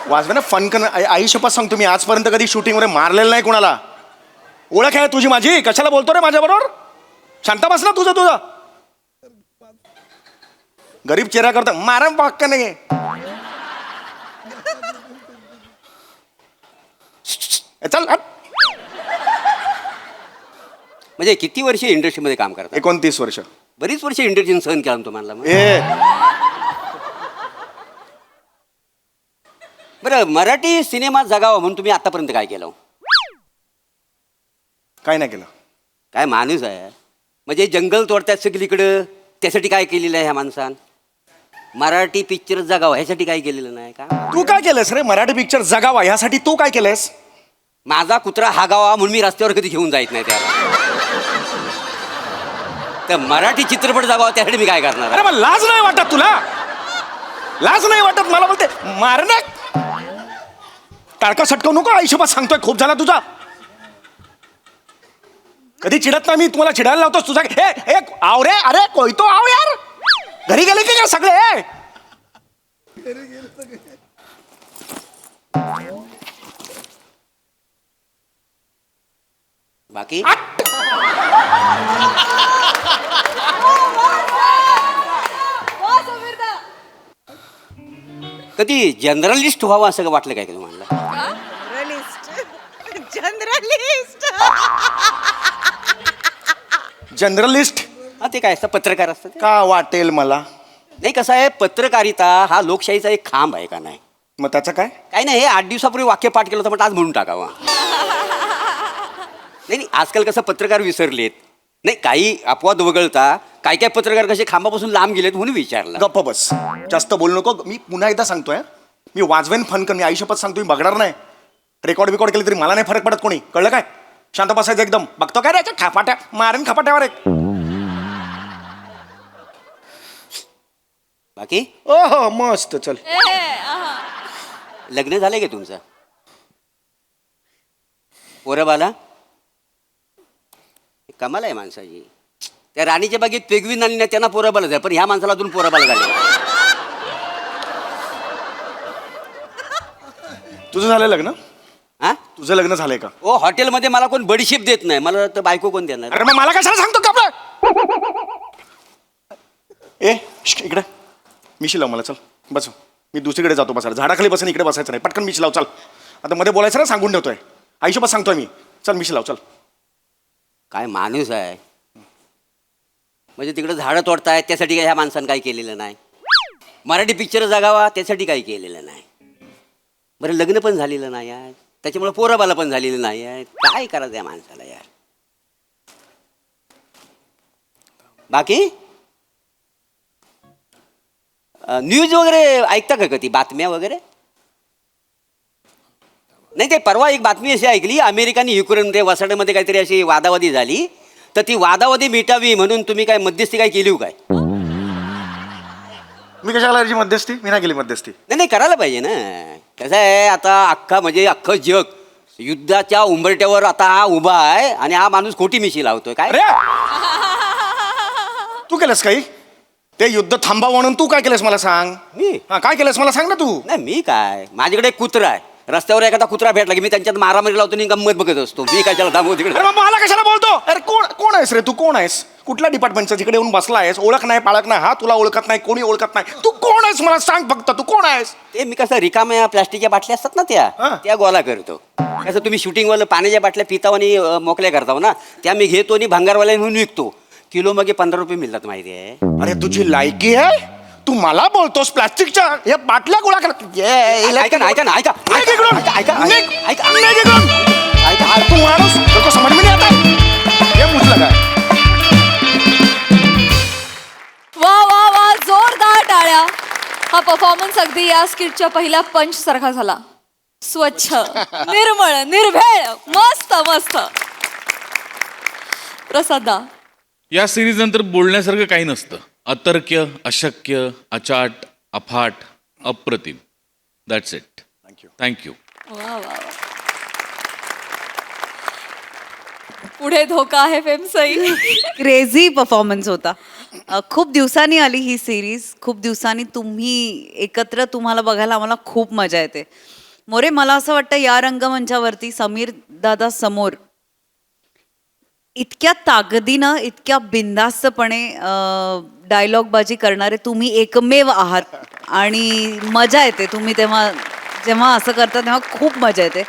वाजवे ना फन कर. आई शपथ सांगतो मी आजपर्यंत कधी शूटिंग मध्ये मारलेलं नाही कोणाला. ओळख आहे तुझी माझी. कशाला बोलतो रे माझ्या बरोबर? शांत बस ना. तुझं गरीब चेहरा करता. मारा वाक्य नाही. चल हट. म्हणजे किती वर्ष इंडस्ट्रीमध्ये काम करता? 29 वर्ष. बरीच वर्ष इंडस्ट्रीने सहन केला ना तुम्हाला मग. बरं, मराठी सिनेमा जगावा म्हणून तुम्ही आतापर्यंत काय केलं? काय नाही केलं. काय माणूस आहे. म्हणजे जंगल तोडतात सगळीकडं, त्यासाठी काय केलेलं आहे ह्या माणसान? मराठी पिक्चर जगावा ह्यासाठी काय केलेलं नाही का? तू काय केलंस रे? मराठी पिक्चर जगावा ह्यासाठी तू काय केलंस? माझा कुत्रा हागावा म्हणून मी रस्त्यावर कधी घेऊन जायत नाही त्याला. तर मराठी चित्रपट जगावा त्यासाठी मी काय करणार? अरे मग लाज नाही वाटत तुला? लाज नाही वाटत? मला बोलते मारणे. टाळका सटकवू नको. आयुष्यभर सांगतोय खूप झाला तुझा. कधी चिडत नाही मी. तुम्हाला चिडायला लावतोस तुझा. हे आव रे. अरे कोई तो आव यार. घरी गेले की काय सगळे? बाकी कधी जर्नलिस्ट व्हावं असं वाटलं काय का तुम्हाला? जर्नलिस्ट हा, ते काय असतं? पत्रकार असतं ते. का वाटेल मला? नाही, कसं आहे, पत्रकारिता हा लोकशाहीचा एक खांब आहे का नाही? मग त्याचं काय? काही नाही, हे 8 दिवसापूर्वी वाक्य पाठ केलं होतं म्हटलं आज म्हणून टाकावा. नाही, आजकाल कसं पत्रकार विसरलेत. नाही, काही अपवाद वगळता काय काय पत्रकार कसे खांबापासून लांब गेलेत म्हणून विचारलं. गप्प बस. जास्त बोलू नको. मी पुन्हा एकदा सांगतोय. मी वाजवेन फनकर. मी आयुष्यपत सांगतो. मी बघणार नाही. रेकॉर्ड बिकॉर्ड केली तरी मला नाही फरक पडत. कोणी कळलं काय? शांत बसायचं एकदम. बघतो काय रे खापाट्या मारेन खपाट्यावर एक. बाकी ओहो मस्त. चल. लग्न झालंय का तुमचं? पोरं बाला? कमाल आहे माणसाची. त्या राणीच्या बागेत पेगवीन आली ना, त्यांना पोरं बाला झालं, पण ह्या माणसाला अजून पोरं बाला झाले. तुझं झालंय लग्न? हा, तुझं लग्न झालंय का? ओ, हॉटेलमध्ये मला कोण बडीशेप देत नाही, मला तर बायको कोण देणार? अरे मग मला कशाला सांगतो का? ए इकडे मिशी लाव मला. चल बस. मी दुसरीकडे जातो बसायला. झाडाखाली बसून इकडे बसायचं नाही. पटकन मिशी लाव. चल. आता मध्ये बोलायचं ना, सांगून ठेवतोय. आयुष्यभर सांगतोय मी. चल मिशी लाव. चल. काय माणूस आहे. म्हणजे तिकडे झाडं तोडतायत त्यासाठी काय ह्या माणसानं काही केलेलं नाही. मराठी पिक्चर जगावा त्यासाठी काही केलेलं नाही. बरं, लग्न पण झालेलं नाही यार. त्याच्यामुळे पोरबाला पण झालेलं नाही आहे. काय करायचं या माणसाला यार. बाकी न्यूज वगैरे ऐकता का कधी, बातम्या वगैरे? नाही, ते परवा एक बातमी अशी ऐकली, अमेरिका आणि युक्रेन ते वसाहतीमध्ये काहीतरी अशी वादावादी झाली, तर ती वादावादी मिटावी म्हणून तुम्ही काय मध्यस्थी काय केली हो काय? मी कशाला करायची मध्यस्थी? मी नाही केली मध्यस्थी. नाही, करायला पाहिजे ना. कसं आहे, आता अख्खं जग युद्धाच्या उंबरट्यावर आता हा उभा आहे आणि हा माणूस खोटी मिशी लावतोय काय? अरे तू केलंस काही? ते युद्ध थांबा म्हणून तू काय केलंस मला सांग. मी? हा, काय केलंस मला सांग ना तू. नाही, मी काय, माझ्याकडे एक कुत्रा आहे. रस्त्यावर एखादा कुत्रा भेटला की मी त्यांच्यात मारामारी लावतो आणि गंमत बघत असतो. मी कशाला थांबवतो तिकडे? अरे मग मला कशाला बोलतो? अरे कोण आहेस रे तू? कोण आहेस? कुठल्या डिपार्टमेंटचा तिकडे येऊन बसला आहेस? ओळख नाही, पाळख नाही, हा तुला ओळखत नाही, कोणी ओळखत नाही. तू कोण आहेस मला सांग फक्त. तू कोण आहेस? ते मी कसं रिकाम्या प्लास्टिकच्या बाटल्या असतात ना हा. त्या गोळा करतो. कसं तुम्ही शूटिंगवालं पाण्याच्या बाटल्या पिताव आणि मोकल्या करताव ना, त्या मी घेतो आणि भंगारवाल्या म्हणून विकतो. किलो मागे 15 रुपये मिळतात माहिती आहे. अरे तुझी लायकी आहे? तू मला बोलतोस प्लास्टिकच्या या बाटल्या गोळा कर. ऐका ना, ऐका ना, ऐका निघ इकडून. ऐका, ऐका, निघ. ऐका. निघ इकडून. अरे तू माणूस लोक समज में नहीं आता. हे मुझला काय? वा वा वा, जोरदार टाळ्या. हा परफॉर्मन्स अगदी या स्किटच्या पहिल्या पंच सारखा झाला. स्वच्छ, निर्मळ, निर्भेळ, मस्त मस्त. प्रसादा, या सिरीज नंतर बोलण्यासारखं काही नसतं. अतर्क्य, अशक्य, अचाट, अफाट, अप्रतिम. That's it. थँक्यू. वा वा वा. पुढे धोका आहे फेम सई. क्रेझी परफॉर्मन्स होता. खूप दिवसांनी आली ही सिरीज. खूप दिवसांनी तुम्ही एकत्र तुम्हाला बघायला आम्हाला खूप मजा येते. मोरे, मला असं वाटतं या रंगमंचावरती समीर दादा समोर इतक्या ताकदीनं, इतक्या बिनधास्तपणे डायलॉगबाजी करणारे तुम्ही एकमेव आहात. आणि मजा येते तुम्ही जेव्हा असं करता तेव्हा खूप मजा येते.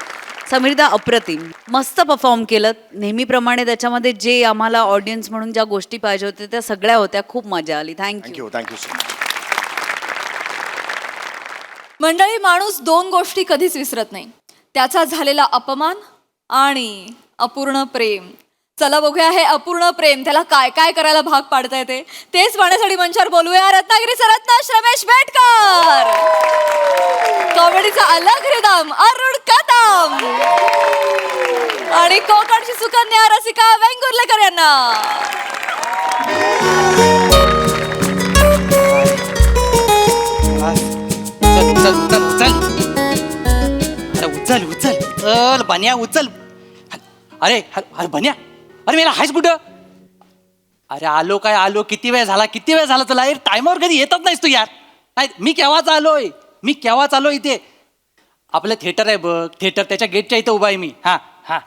समीरदा, अप्रतिम, मस्त परफॉर्म केलं. नेहमीप्रमाणे त्याच्यामध्ये जे आम्हाला ऑडियन्स म्हणून ज्या गोष्टी पाहिजे होत्या त्या सगळ्या होत्या. खूप मजा आली. थँक्यू. Thank you so much. मंडळी, माणूस 2 गोष्टी कधीच विसरत नाही, त्याचा झालेला अपमान आणि अपूर्ण प्रेम. चला बघूया हे अपूर्ण प्रेम त्याला काय काय करायला भाग पाडता येते. तेच पाहण्यासाठी मंचावर बोलूया रत्नागिरीचा रत्नाश रमेश बेटकर, कॉमेडीचा अलग रिदम अरुण कदम आणि कोकणची सुकन्या रसिका वेंगुर्लेकर यांना. उचल उचल चल बन्या उचल. अरे अरे बन्या, अरे मेला हायस कुठं? अरे आलो काय आलो, किती वेळ झाला तुला? टायमावर कधी येतच नाहीस तू यार. नाही, मी केव्हाच आलोय इथे. आपलं थिएटर आहे बघ, थिएटर त्याच्या गेटच्या इथं उभा आहे मी. हा हा.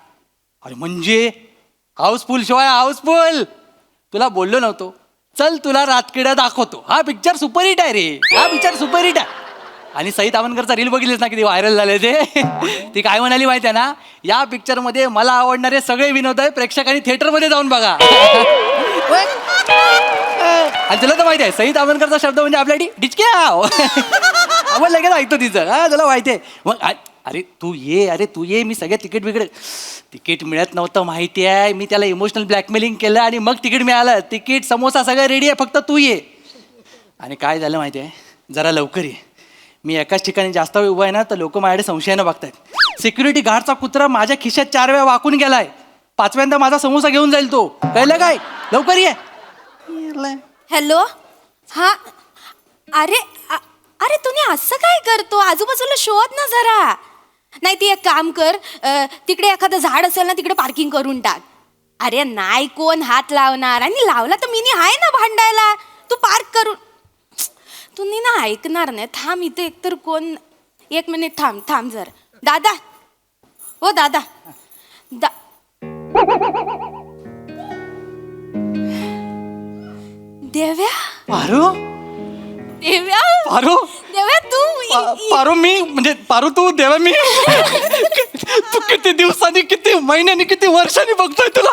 अरे म्हणजे हाऊसफुल शो आहे, हाऊसफुल. तुला बोललो नव्हतो, चल तुला रातकिडा दाखवतो. हा पिक्चर सुपरहिट आहे रे, हा पिक्चर सुपरहिट आहे. आणि सई तावणकरचा रील बघितलीस ना, किती व्हायरल झाले ते. ती काय म्हणाली माहिती आहे ना, या पिक्चरमध्ये मला आवडणारे सगळे विनोद आहे, प्रेक्षकांनी थिएटरमध्ये जाऊन बघा. आणि तुला तर माहिती आहे, सई तावणकरचा शब्द म्हणजे आपल्यासाठी डिचक्या. आपण लगेच ऐकतो तिचं. हा, तुला माहिती आहे. मग अरे तू ये, मी सगळे तिकीट मिळत नव्हतं माहिती आहे. मी त्याला इमोशनल ब्लॅकमेलिंग केलं आणि मग तिकीट मिळालं. तिकीट, समोसा सगळं रेडी आहे, फक्त तू ये. आणि काय झालं माहिती आहे, जरा लवकर ये. मी एकाच ठिकाणी जास्त वेळ उभा आहे ना, तर लोक माझ्याकडे संशयानं बघतायत. सिक्युरिटी गार्डचा कुत्रा माझ्या खिशात 4 वेळा वाकून गेलाय. 5व्यांदा माझा समोसा घेऊन जाईल तो. कळलं काय? लवकर ये. हॅलो. हा. अरे अरे तुम्ही असं काय करतो? आजूबाजूला शोध ना जरा. नाही, ती एक काम कर, तिकडे एखादं झाड असेल ना, तिकडे पार्किंग करून टाक. अरे नाही कोण हात लावणार, आणि लावला तर मिनी आहे ना भांडायला. तू पार्क करून, तुम्ही ना ऐकणार नाही. थांब इथे, एकतर कोण. 1 मिनिट थांब जर. दादा, हो दादा. देव्या. देव्या पारू मी म्हणजे पारू तू देवा मी. तू किती दिवसांनी, किती महिन्यांनी, किती वर्षांनी बघतोय तुला.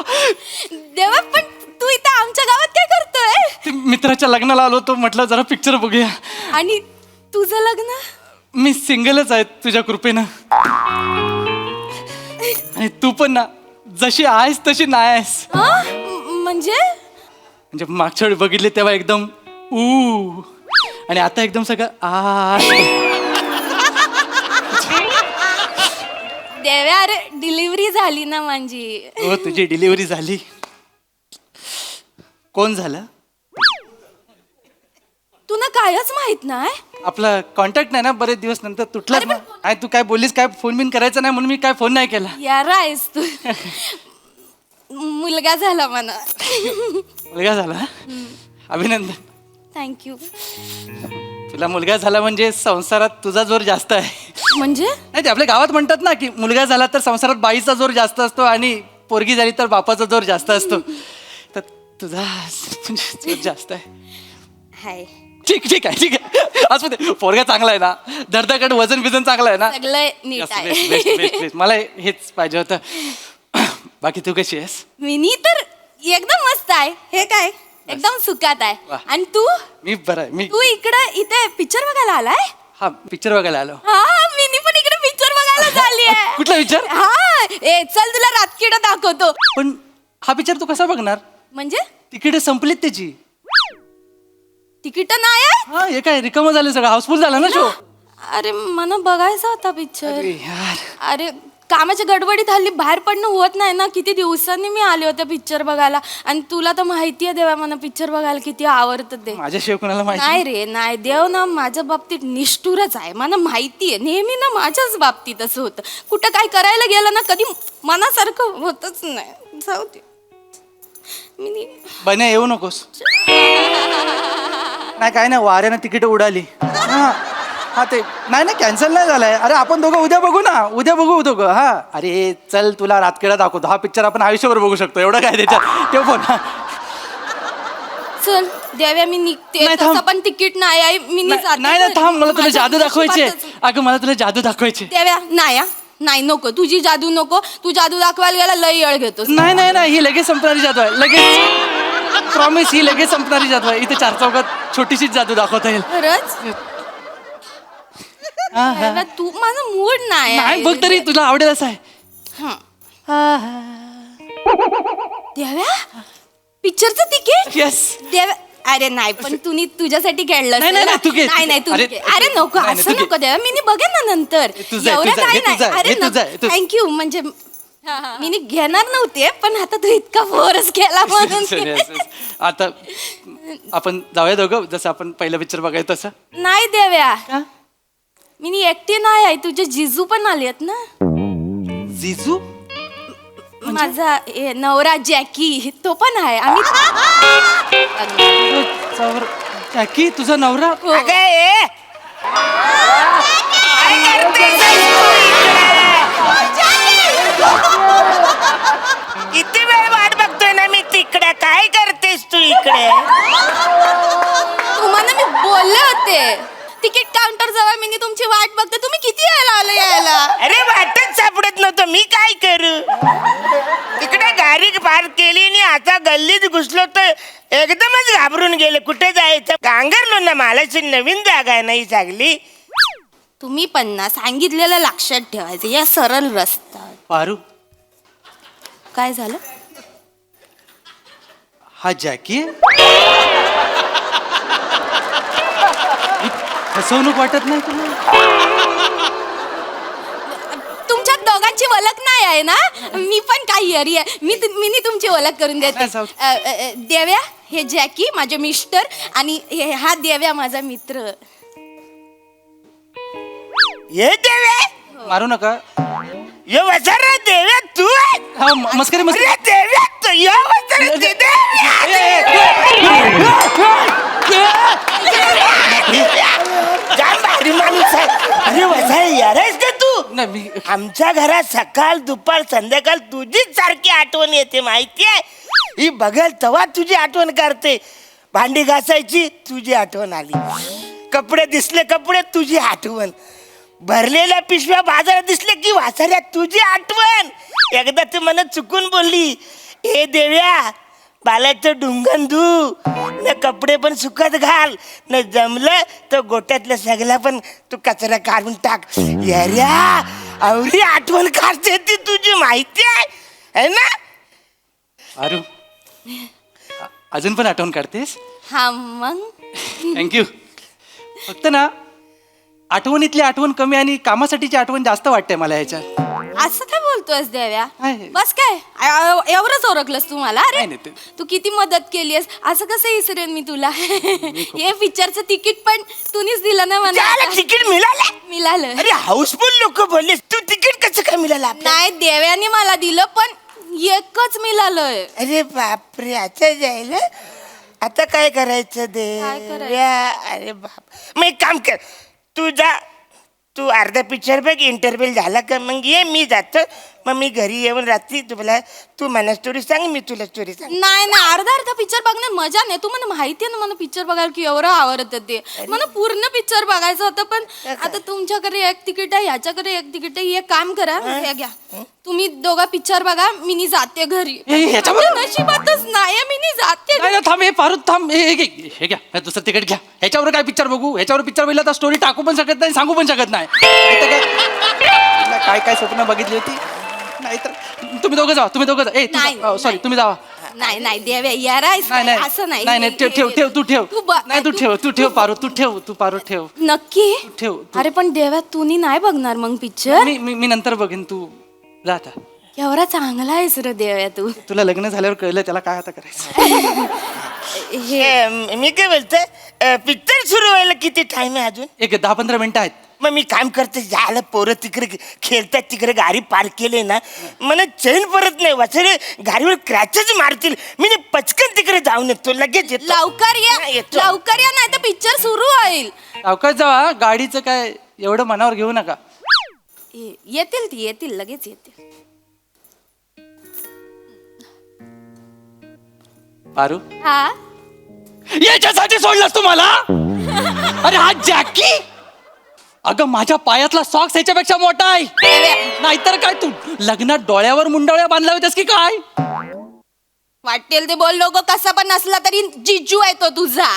देवा, पण तू इथं आमच्या गावात काय करतोय? मित्राच्या लग्नाला आलो तो, म्हटलं जरा पिक्चर बघूया. आणि तुझं लग्न? मी सिंगलच आहे तुझ्या कृपेनं. आणि तू पण ना जशी आहेस तशी नाही आहेस. हा? म्हणजे म्हणजे मागच्या वेळी बघितले तेव्हा एकदम ऊ आणि आता एकदम सगळं आ. देव्या, अरे डिलिव्हरी झाली ना माझी. हो तुझी डिलिव्हरी झाली. कोण झालं? तुला कायच माहित नाही? आपला कॉन्टॅक्ट नाही ना बरेच दिवस नंतर तुटलाच ना. काय तू काय बोललीस काय फोन बिन करायचा नाही म्हणून मी काय फोन नाही केला. यार आहेस तू. मुलगा झाला मला. मुलगा झाला. अभिनंदन. थँक्यू. तुला मुलगा झाला म्हणजे संसारात तुझा जोर जास्त आहे. म्हणजे नाही ते आपल्या गावात म्हणतात ना की मुलगा झाला तर संसारात बाईचा जोर जास्त असतो आणि पोरगी झाली तर बापाचा जोर जास्त असतो. तर तुझा म्हणजे जोर जास्त आहे. हाय. ठीक आहे असं ते पोरगा चांगला आहे ना. धडधड वजन बिजन चांगलं आहे ना. सगळं नीट Yes, आहे. best, best, best, best. मला हेच पाहिजे होतं. बाकी तू कशी आहेस? मिनी तर एकदम मस्त आहे. हे काय एकदम सुखात आहे. वा. आणि तू मी बरं आहे. मी तू इथे पिक्चर बघायला आलाय? हा पिक्चर बघायला आलो. हा, मिनी पण इकडे पिक्चर बघायला चालली आहे. कुठला picture? हा, चल तुला रातकिडा दाखवतो. पण हा पिक्चर तू कसा बघणार? म्हणजे तिकीट संपलीत त्याची. तिकीट नाही आहे? हा हे काय रिकामं झालं सगळं हाऊसफुल झाला ना शो. अरे मला बघायचा होता पिक्चर. अरे यार. अरे कामाच्या गडबडीत हल्ली बाहेर पडणं होत नाही ना. किती दिवसांनी मी आले होते पिक्चर बघायला. आणि तुला तर माहिती आहे देवा मला पिक्चर बघायला किती आवडतं ते. माझ्याशिवाय कोणाला माहिती नाही रे नाही. देव ना माझ्या बाबतीत निष्ठुरच आहे. मला माहिती आहे. नेहमी ना माझ्याच बाबतीत असं होतं. कुठं काय करायला गेलं ना कधी मनासारखं होतच नाही. जाऊ दे. बन्या येऊ नकोस. नाही काय नाही वाऱ्यानं तिकीट उडाली. हा ते नाही कॅन्सल नाही झालंय. अरे आपण दोघं उद्या बघू ना. उद्या बघू दोघं. हा अरे चल तुला रातकिडा दाखवतो. हा पिक्चर आपण आयुष्यभर बघू शकतो. एवढं काय त्याच्यात ठेव फोन. चल देव्या मी निघते. नाही, थांब. तसं पण तिकीट नाही आहे. मी जाते. नाही थांब मला तुला माझ्या जादू दाखवायची. नशिबातच. अगं मला तुला जादू दाखवायची. देव्या नाही नको. तुझी जादू नको. तू जादू दाखवायला गेला लय येळ घेतोस. नाही ही लगेच संपणारी जादू आहे. लगेच प्रॉमिस ही लगेच संपणारी जादू आहे. इथे 4 चौकात छोटीशीच जादू दाखवता येईल. खरंच देव्या, तू माझा मूड नाही नाही आहे. बघ तरी तुला आवडेल असं आहे. देव्या पिक्चरचं तिकीट. येस. देव्या अरे नाही पण तुम्ही तुझ्यासाठी खेळलं नाही, नाही, तू घे. नाही तू अरे, घे. अरे नको नाही, असं तू नको देवा. मी बघेन ना नंतर. तुझं आहे, एवढं तुझं आहे, काय हे तुझं आहे, नाही. हे तुझं आहे, तू- थँक्यू म्हणजे मी घेणार नव्हते पण आता तू इतका फोर्स केला म्हणून. आता आपण जाऊया दोघं जसं आपण पहिलं पिक्चर बघायचं तसं. नाही देव्या मी एकटी नाही आहे. तुझे जिजू पण आलेत ना. जिजू माझा नवरा जॅकी तो पण आहे. आम्ही जॅकी तुझा नवरा. किती वेळ वाट बघतोय ना मी तिकडे. काय करतेस तू इकडे? तुम्हाला मी बोलले होते तिकीट काउंटर जवळ मी तुमची वाट बघते. तुम्ही किती वेळा आले यायला? अरे वाटच सापडत नव्हतं. मी काय करू? तिकडे गाडी पार्क केली आणि आता गल्लीत घुसलो तर एकदमच घाबरून गेले. कुठे जायचं गांगरलो ना. मालाची नवीन जागा आहे नाही चांगली. तुम्ही पण ना सांगितलेलं लक्षात ठेवायचं. या सरळ रस्ता. पारू काय झालं? हा जॅकी आहे? फसवणूक वाटत नाही तुला? तुमच्या दोघांची ओळख नाही आहे ना. मी पण काही हरी आहे. मी तुमची ओळख करून देते. देव्या हे जॅकी माझे मिस्टर आणि हा देव्या माझा मित्र. ये देवे मारू नका. ये वसारा देवे तू आहे? हा मस्करी अरे देव्या तू या वसारा जाम भारी माणूस आहे. अरे वसारा यार आहेस का तू? नाही आमच्या घरात सकाळ दुपार संध्याकाळ तुझीच सारखी आठवण येते माहितीये. ही बघल तेव्हा तुझी आठवण करते. भांडी घासायची तुझी आठवण आली. कपडे दिसले कपडे तुझी आठवण. भरलेल्या पिशव्या बाजारात दिसले की वासाऱ्या तुझी आठवण. एकदा तू मला चुकून बोलली ए देव्या बालाचं डुंगण धू न कपडे पण सुकत घाल न जमलं तर गोट्यातल्या सगळ्या पण तू कचरा काढून टाक. याऱ्या आवडी आठवण काढते ती तुझी माहिती आहे ना? अरे अजून पण आठवण काढतेस? हा मग थँक्यू. फक्त ना आठवणीतली आठवण कमी आणि कामासाठीची आठवण जास्त वाटते मला ह्याच्यात. असं काय बोलतोयस देव्या? आहे. बस काय एवढंच ओळखलंस तू मला? अरे नाही, नाही, तू किती मदत केलीस, असं कसं विसरेन मी तुला? हे पिक्चरचं तिकीट पण तूनीच दिलं ना मला. त्याला तिकीट मिळालं? मिळालं. अरे हाऊसफुल लोक बोलले, तू तिकीट कसं काय मिळालं आपल्याला? नाही देव्याने मला दिलं पण एकच मिळालंय. अरे बापरे, आता जायला आता काय करायचं काय करायचं? देव्या? अरे बाप, मग एक काम कर, तू जा, तू अर्धा पिक्चर बघ, इंटरव्ह्यू झाला का मग ये, मी जातो. मग मी घरी येऊन रात्री तुला, तू मला स्टोरी सांग, मी तुला स्टोरी सांग. नाही नाही, अर्धा पिक्चर बघण्यात मजा नाही. तू मला माहिती आहे ना मला पिक्चर बघायला की एवढं आवडतं ते. मला पूर्ण पिक्चर बघायचं होतं पण आता तुमच्याकडे एक तिकीट आहे, ह्याच्याकडे एक तिकीट आहे. एक काम करा, हे घ्या, तुम्ही दोघा पिक्चर बघा, मी नी जाते घरी. ह्याच्यावर माझ्या नशिबातच नाही, मी नी जाते. नाही नाही, थांब, हे पारू थांब, हे घ्या, हे दुसरं तिकीट घ्या. ह्याच्यावर काय पिक्चर बघू? ह्याच्यावर पिक्चर बघितला तर स्टोरी टाकू पण शकत नाही, सांगू पण शकत नाही. काय काय स्वप्न बघितली होती? नाहीतर तुम्ही दोघं जावा, तुम्ही दोघं जा. नाही, सॉरी, तुम्ही जावा. नाही नाही देव्या यार, असं नाही नाही, ठेव तू ठेव. नाही तू ठेव पारू, तू पारू ठेव. नक्की ठेव. अरे पण देव्या तू नाही बघणार मग पिक्चर? मी नंतर बघेन, तू जा आता. एवढा चांगला आहेस रे देव्या तू. तुला लग्न झाल्यावर कळलं त्याला काय आता करायचं. मी काय बोलतोय, पिक्चर सुरू व्हायला किती टाइम आहे अजून? एक 10-15 मिनिटं आहेत. मग मी काम करते, झालं पोरं तिकडे खेळतात, तिकडे गाडी पार्क केले ना, मला चैन परत नाही वाचले, गाडीवर क्रॅचच मारतील. मी पचकन तिकडे जाऊन येतो, लगेच येतो. लवकर हा, ये, येतो. लवकर या, नाही तर पिक्चर सुरू होईल. अवकाश जावा, गाडीचं काय एवढं मनावर घेऊ नका. येतील लगेच येतील. पारू, हा याच्यासाठी सोडलंस तुम्हाला? अरे हा जॅकी, अगं माझ्या पायातला सॉक्स ह्याच्यापेक्षा मोठा आहे. नाहीतर काय, तू लग्नात डोळ्यावर मुंडवळ्या बांधल्या होत्यास की काय? वाटेल ते बोल, लोक कसा पण नसला तरी जिजू आहे तो तुझा.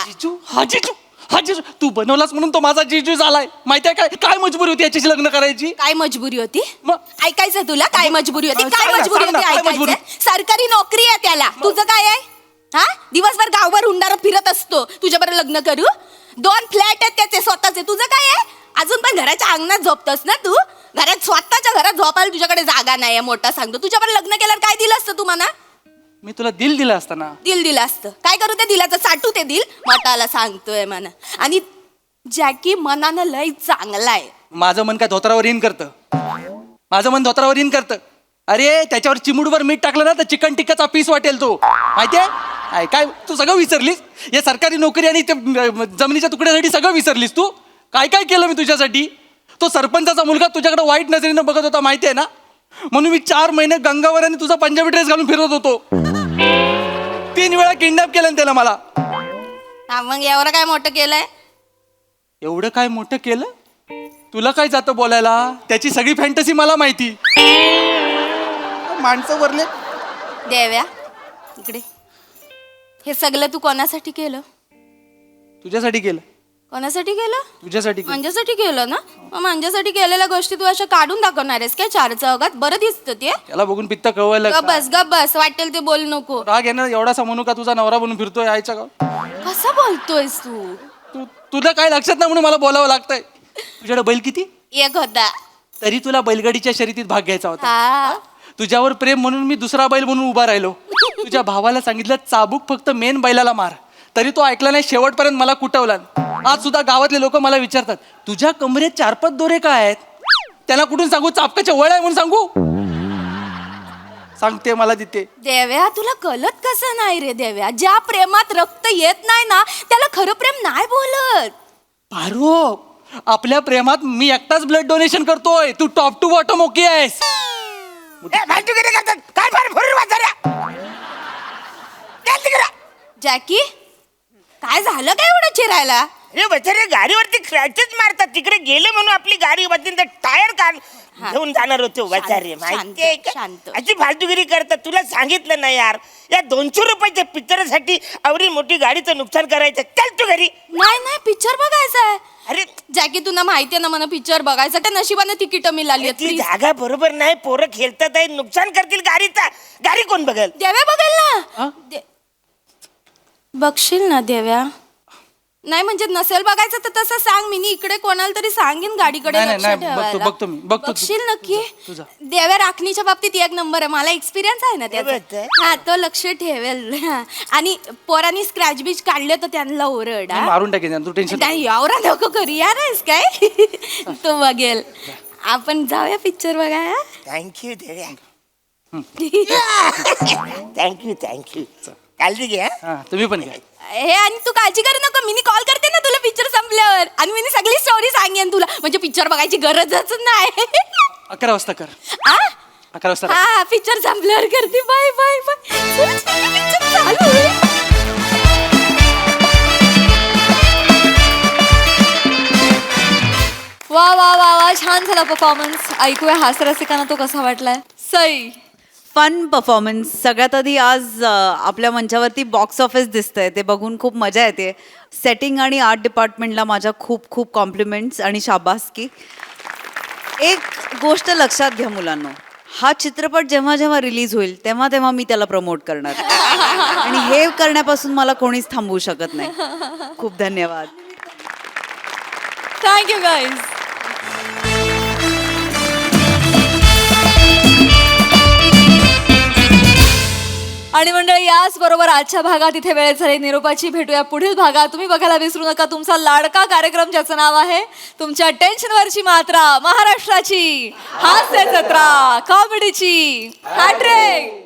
जिजू, तू बनवलास म्हणून तो माझा जिजू झालाय. माहितीये काय काय मजबुरी होती याच्याशी लग्न करायची? काय मजबुरी होती? मग ऐकायचंय तुला? काय मजबुरी होती? काय सांग ना, मजबुरी सांग ना, होती काय मजबुरी? ऐकायचंय? सरकारी नोकरी आहे त्याला. तुझं काय आहे? हा, दिवसभर गावभर हुंडारा फिरत असतो. तुझ्याबरोबर लग्न करू? 2 फ्लॅट आहेत त्याचे स्वतःचे. तुझं काय आहे? अजून पण घराच्या अंगणात झोपतोस ना तू? घरात, स्वतःच्या घरात झोपायला तुझ्याकडे जागा नाही, मोठा सांगतो. तुझ्याबरोबर लग्न केल्यावर काय दिलं असतं तू म्हणा? मी तुला दिलं असताना. दिलं असतं. काय करू ते दिलाचं? साठू ते दिल मोठाला सांगतोय म्हणा. आणि जॅकी मनानं लय चांगला आहे. माझं मन काय धोत्रावर इन करतं? माझं मन धोत्रावर इन करतं? अरे त्याच्यावर चिमुडवर मीठ टाकलं ना तर चिकन टिक्काचा पीस वाटेल तो. माहितीये काय? तू सगळं विसरलीस. या सरकारी नोकरी आणि ते जमिनीच्या तुकड्यासाठी सगळं विसरलीस तू. काय काय केलं मी तुझ्यासाठी? तो सरपंचाचा मुलगा तुझ्याकडे वाईट नजरेनं बघत होता, माहितीये ना? म्हणून मी 4 महिने गंगावर आणि तुझा पंजाबी ड्रेस घालून फिरत होतो. 3 वेळा किडनॅप केलं त्याला मला. हा, मग एवढं काय मोठं केलंय? एवढं काय मोठं केलं? तुला काय जातं बोलायला? त्याची सगळी फॅन्टसी मला माहिती. माणसं वरले. देव्या इकडे, हे सगळं तू कोणासाठी केलं? तुझ्यासाठी केलं. कोणासाठी केलं? तुझ्यासाठी केलं. माझ्यासाठी केलं ना? मग माझ्यासाठी केलेल्या गोष्टी तू अशा काढून दाखवणार आहेस काय 4 चौघात? बरं दिसतं ते. त्याला बघून पित्त कळवायला गप बस, वाटेल ते बोल नको. राग येणार एवढासा म्हणू का तुझा नवरा बनून फिरतोय आईच्या गाव? कसं बोलतोयस तू? तुला काय लक्षात नाही म्हणून मला बोलावं लागतंय. तुझ्याकडे बैल किती? एक होता. तरी तुला बैलगाडीच्या शर्यतीत भाग घ्यायचा होता. हा, तुझ्यावर प्रेम म्हणून मी दुसरा बैल म्हणून उभा राहिलो. तुझ्या भावाला सांगितलं चाबूक फक्त मेन बैलाला मार, तरी तो ऐकला नाही. शेवटपर्यंत मला कुटवला. आज सुद्धा गावातले लोक मला विचारतात, तुझ्या कमरेत 4-5 दोरे काय आहेत? त्याला कुठून सांगू? चापकाच्या वळ आहे म्हणून सांगू? सांगते मला तिथे. देव्या तुला कळत कसं नाही रे देव्या? ज्या प्रेमात रक्त येत नाही ना त्याला खरं प्रेम नाही बोलत. पारो, आपल्या प्रेमात मी एकटाच ब्लड डोनेशन करतोय. तू टॉप टू बॉटम ओके आहेस. काय जॅकी काय झालं काय एवढं चिरायला? अरे बचारे गाडीवरती क्रॅचेस मारतात. तिकडे गेले म्हणून आपली गाडी बदलून टायर काढ घेऊन जाणार होते बचारे. माहितीये का शांत. अशी फालतूगिरी करतात. तुला सांगितलं ना यार, या 200 रुपयाच्या पिक्चरसाठी एवढी मोठी गाडीचं नुकसान करायचं. चल तू घरी. नाही पिक्चर बघायचा आहे. अरे जॅकी तुला माहितीये ना मला पिक्चर बघायचं. त्या नशिबाने तिकीट मिळाली आहेत. ती Please. जागा बरोबर नाही. पोरं खेळतात आहे, नुकसान करतील गाडीचा. गाडी कोण बघल? देव्या बघेल ना. बघशील ना देव्या? नाही म्हणजे नसेल बघायचं तर तसं सांग. मी इकडे कोणाला तरी सांगेन गाडीकडे नाही, लक्ष नाही, ठेवायला. बघतो मी, बघतो. बघशील नक्की. तुझा. देव्या राखणीच्या बाबतीत एक नंबर आहे. मला एक्सपिरियन्स आहे ना बोलतोय? त्याचा. हा तो लक्ष ठेवेल. हा. आणि पोरांनी स्क्रॅच बीच काढले तर त्यांना ओरड. हा. मारून टाकेन तू टेन्शन नाही आवरा नको करू यार आहेस काय. तो बघेल. आपण जाऊया पिक्चर बघायला. थँक्यू देव्या. थँक्यू काळजी घ्या. हा तुम्ही पण घ्या. हे आणि तू काळजी करू नको. मी कॉल करते ना तुला पिक्चर संपल्यावर. आणि मी सगळी स्टोरी सांगेन तुला. म्हणजे पिक्चर बघायची गरजच नाही. 11 वाजता कर. आ? 11 वाजता हा पिक्चर संपल्यावर करते. Bye bye bye. पिक्चर चालू आहे. वा वा वा वा छान झाला परफॉर्मन्स. ऐकूया हास्यरसिकांना तो कसा वाटलाय. Sai fun performance. सगळ्यात आधी आज आपल्या मंचावरती बॉक्स ऑफिस दिसतंय ते बघून खूप मजा येते. सेटिंग आणि आर्ट डिपार्टमेंटला माझ्या खूप खूप कॉम्प्लिमेंट्स आणि शाबासकी. एक गोष्ट लक्षात घ्या मुलांनो, हा चित्रपट जेव्हा जेव्हा रिलीज होईल तेव्हा तेव्हा मी त्याला प्रमोट करणार आणि हे करण्यापासून मला कोणीच थांबवू शकत नाही. खूप धन्यवाद. Thank you guys. आणि मंडळी याच बरोबर आजच्या भागात इथे वेळ झाली निरोपाची. भेटूया पुढील भागात. तुम्ही बघायला विसरू नका तुमचा लाडका कार्यक्रम ज्याचं नाव आहे तुमच्या टेन्शनवरची मात्रा, महाराष्ट्राची हास्य जत्रा, कॉमेडीची हॅट्रिक.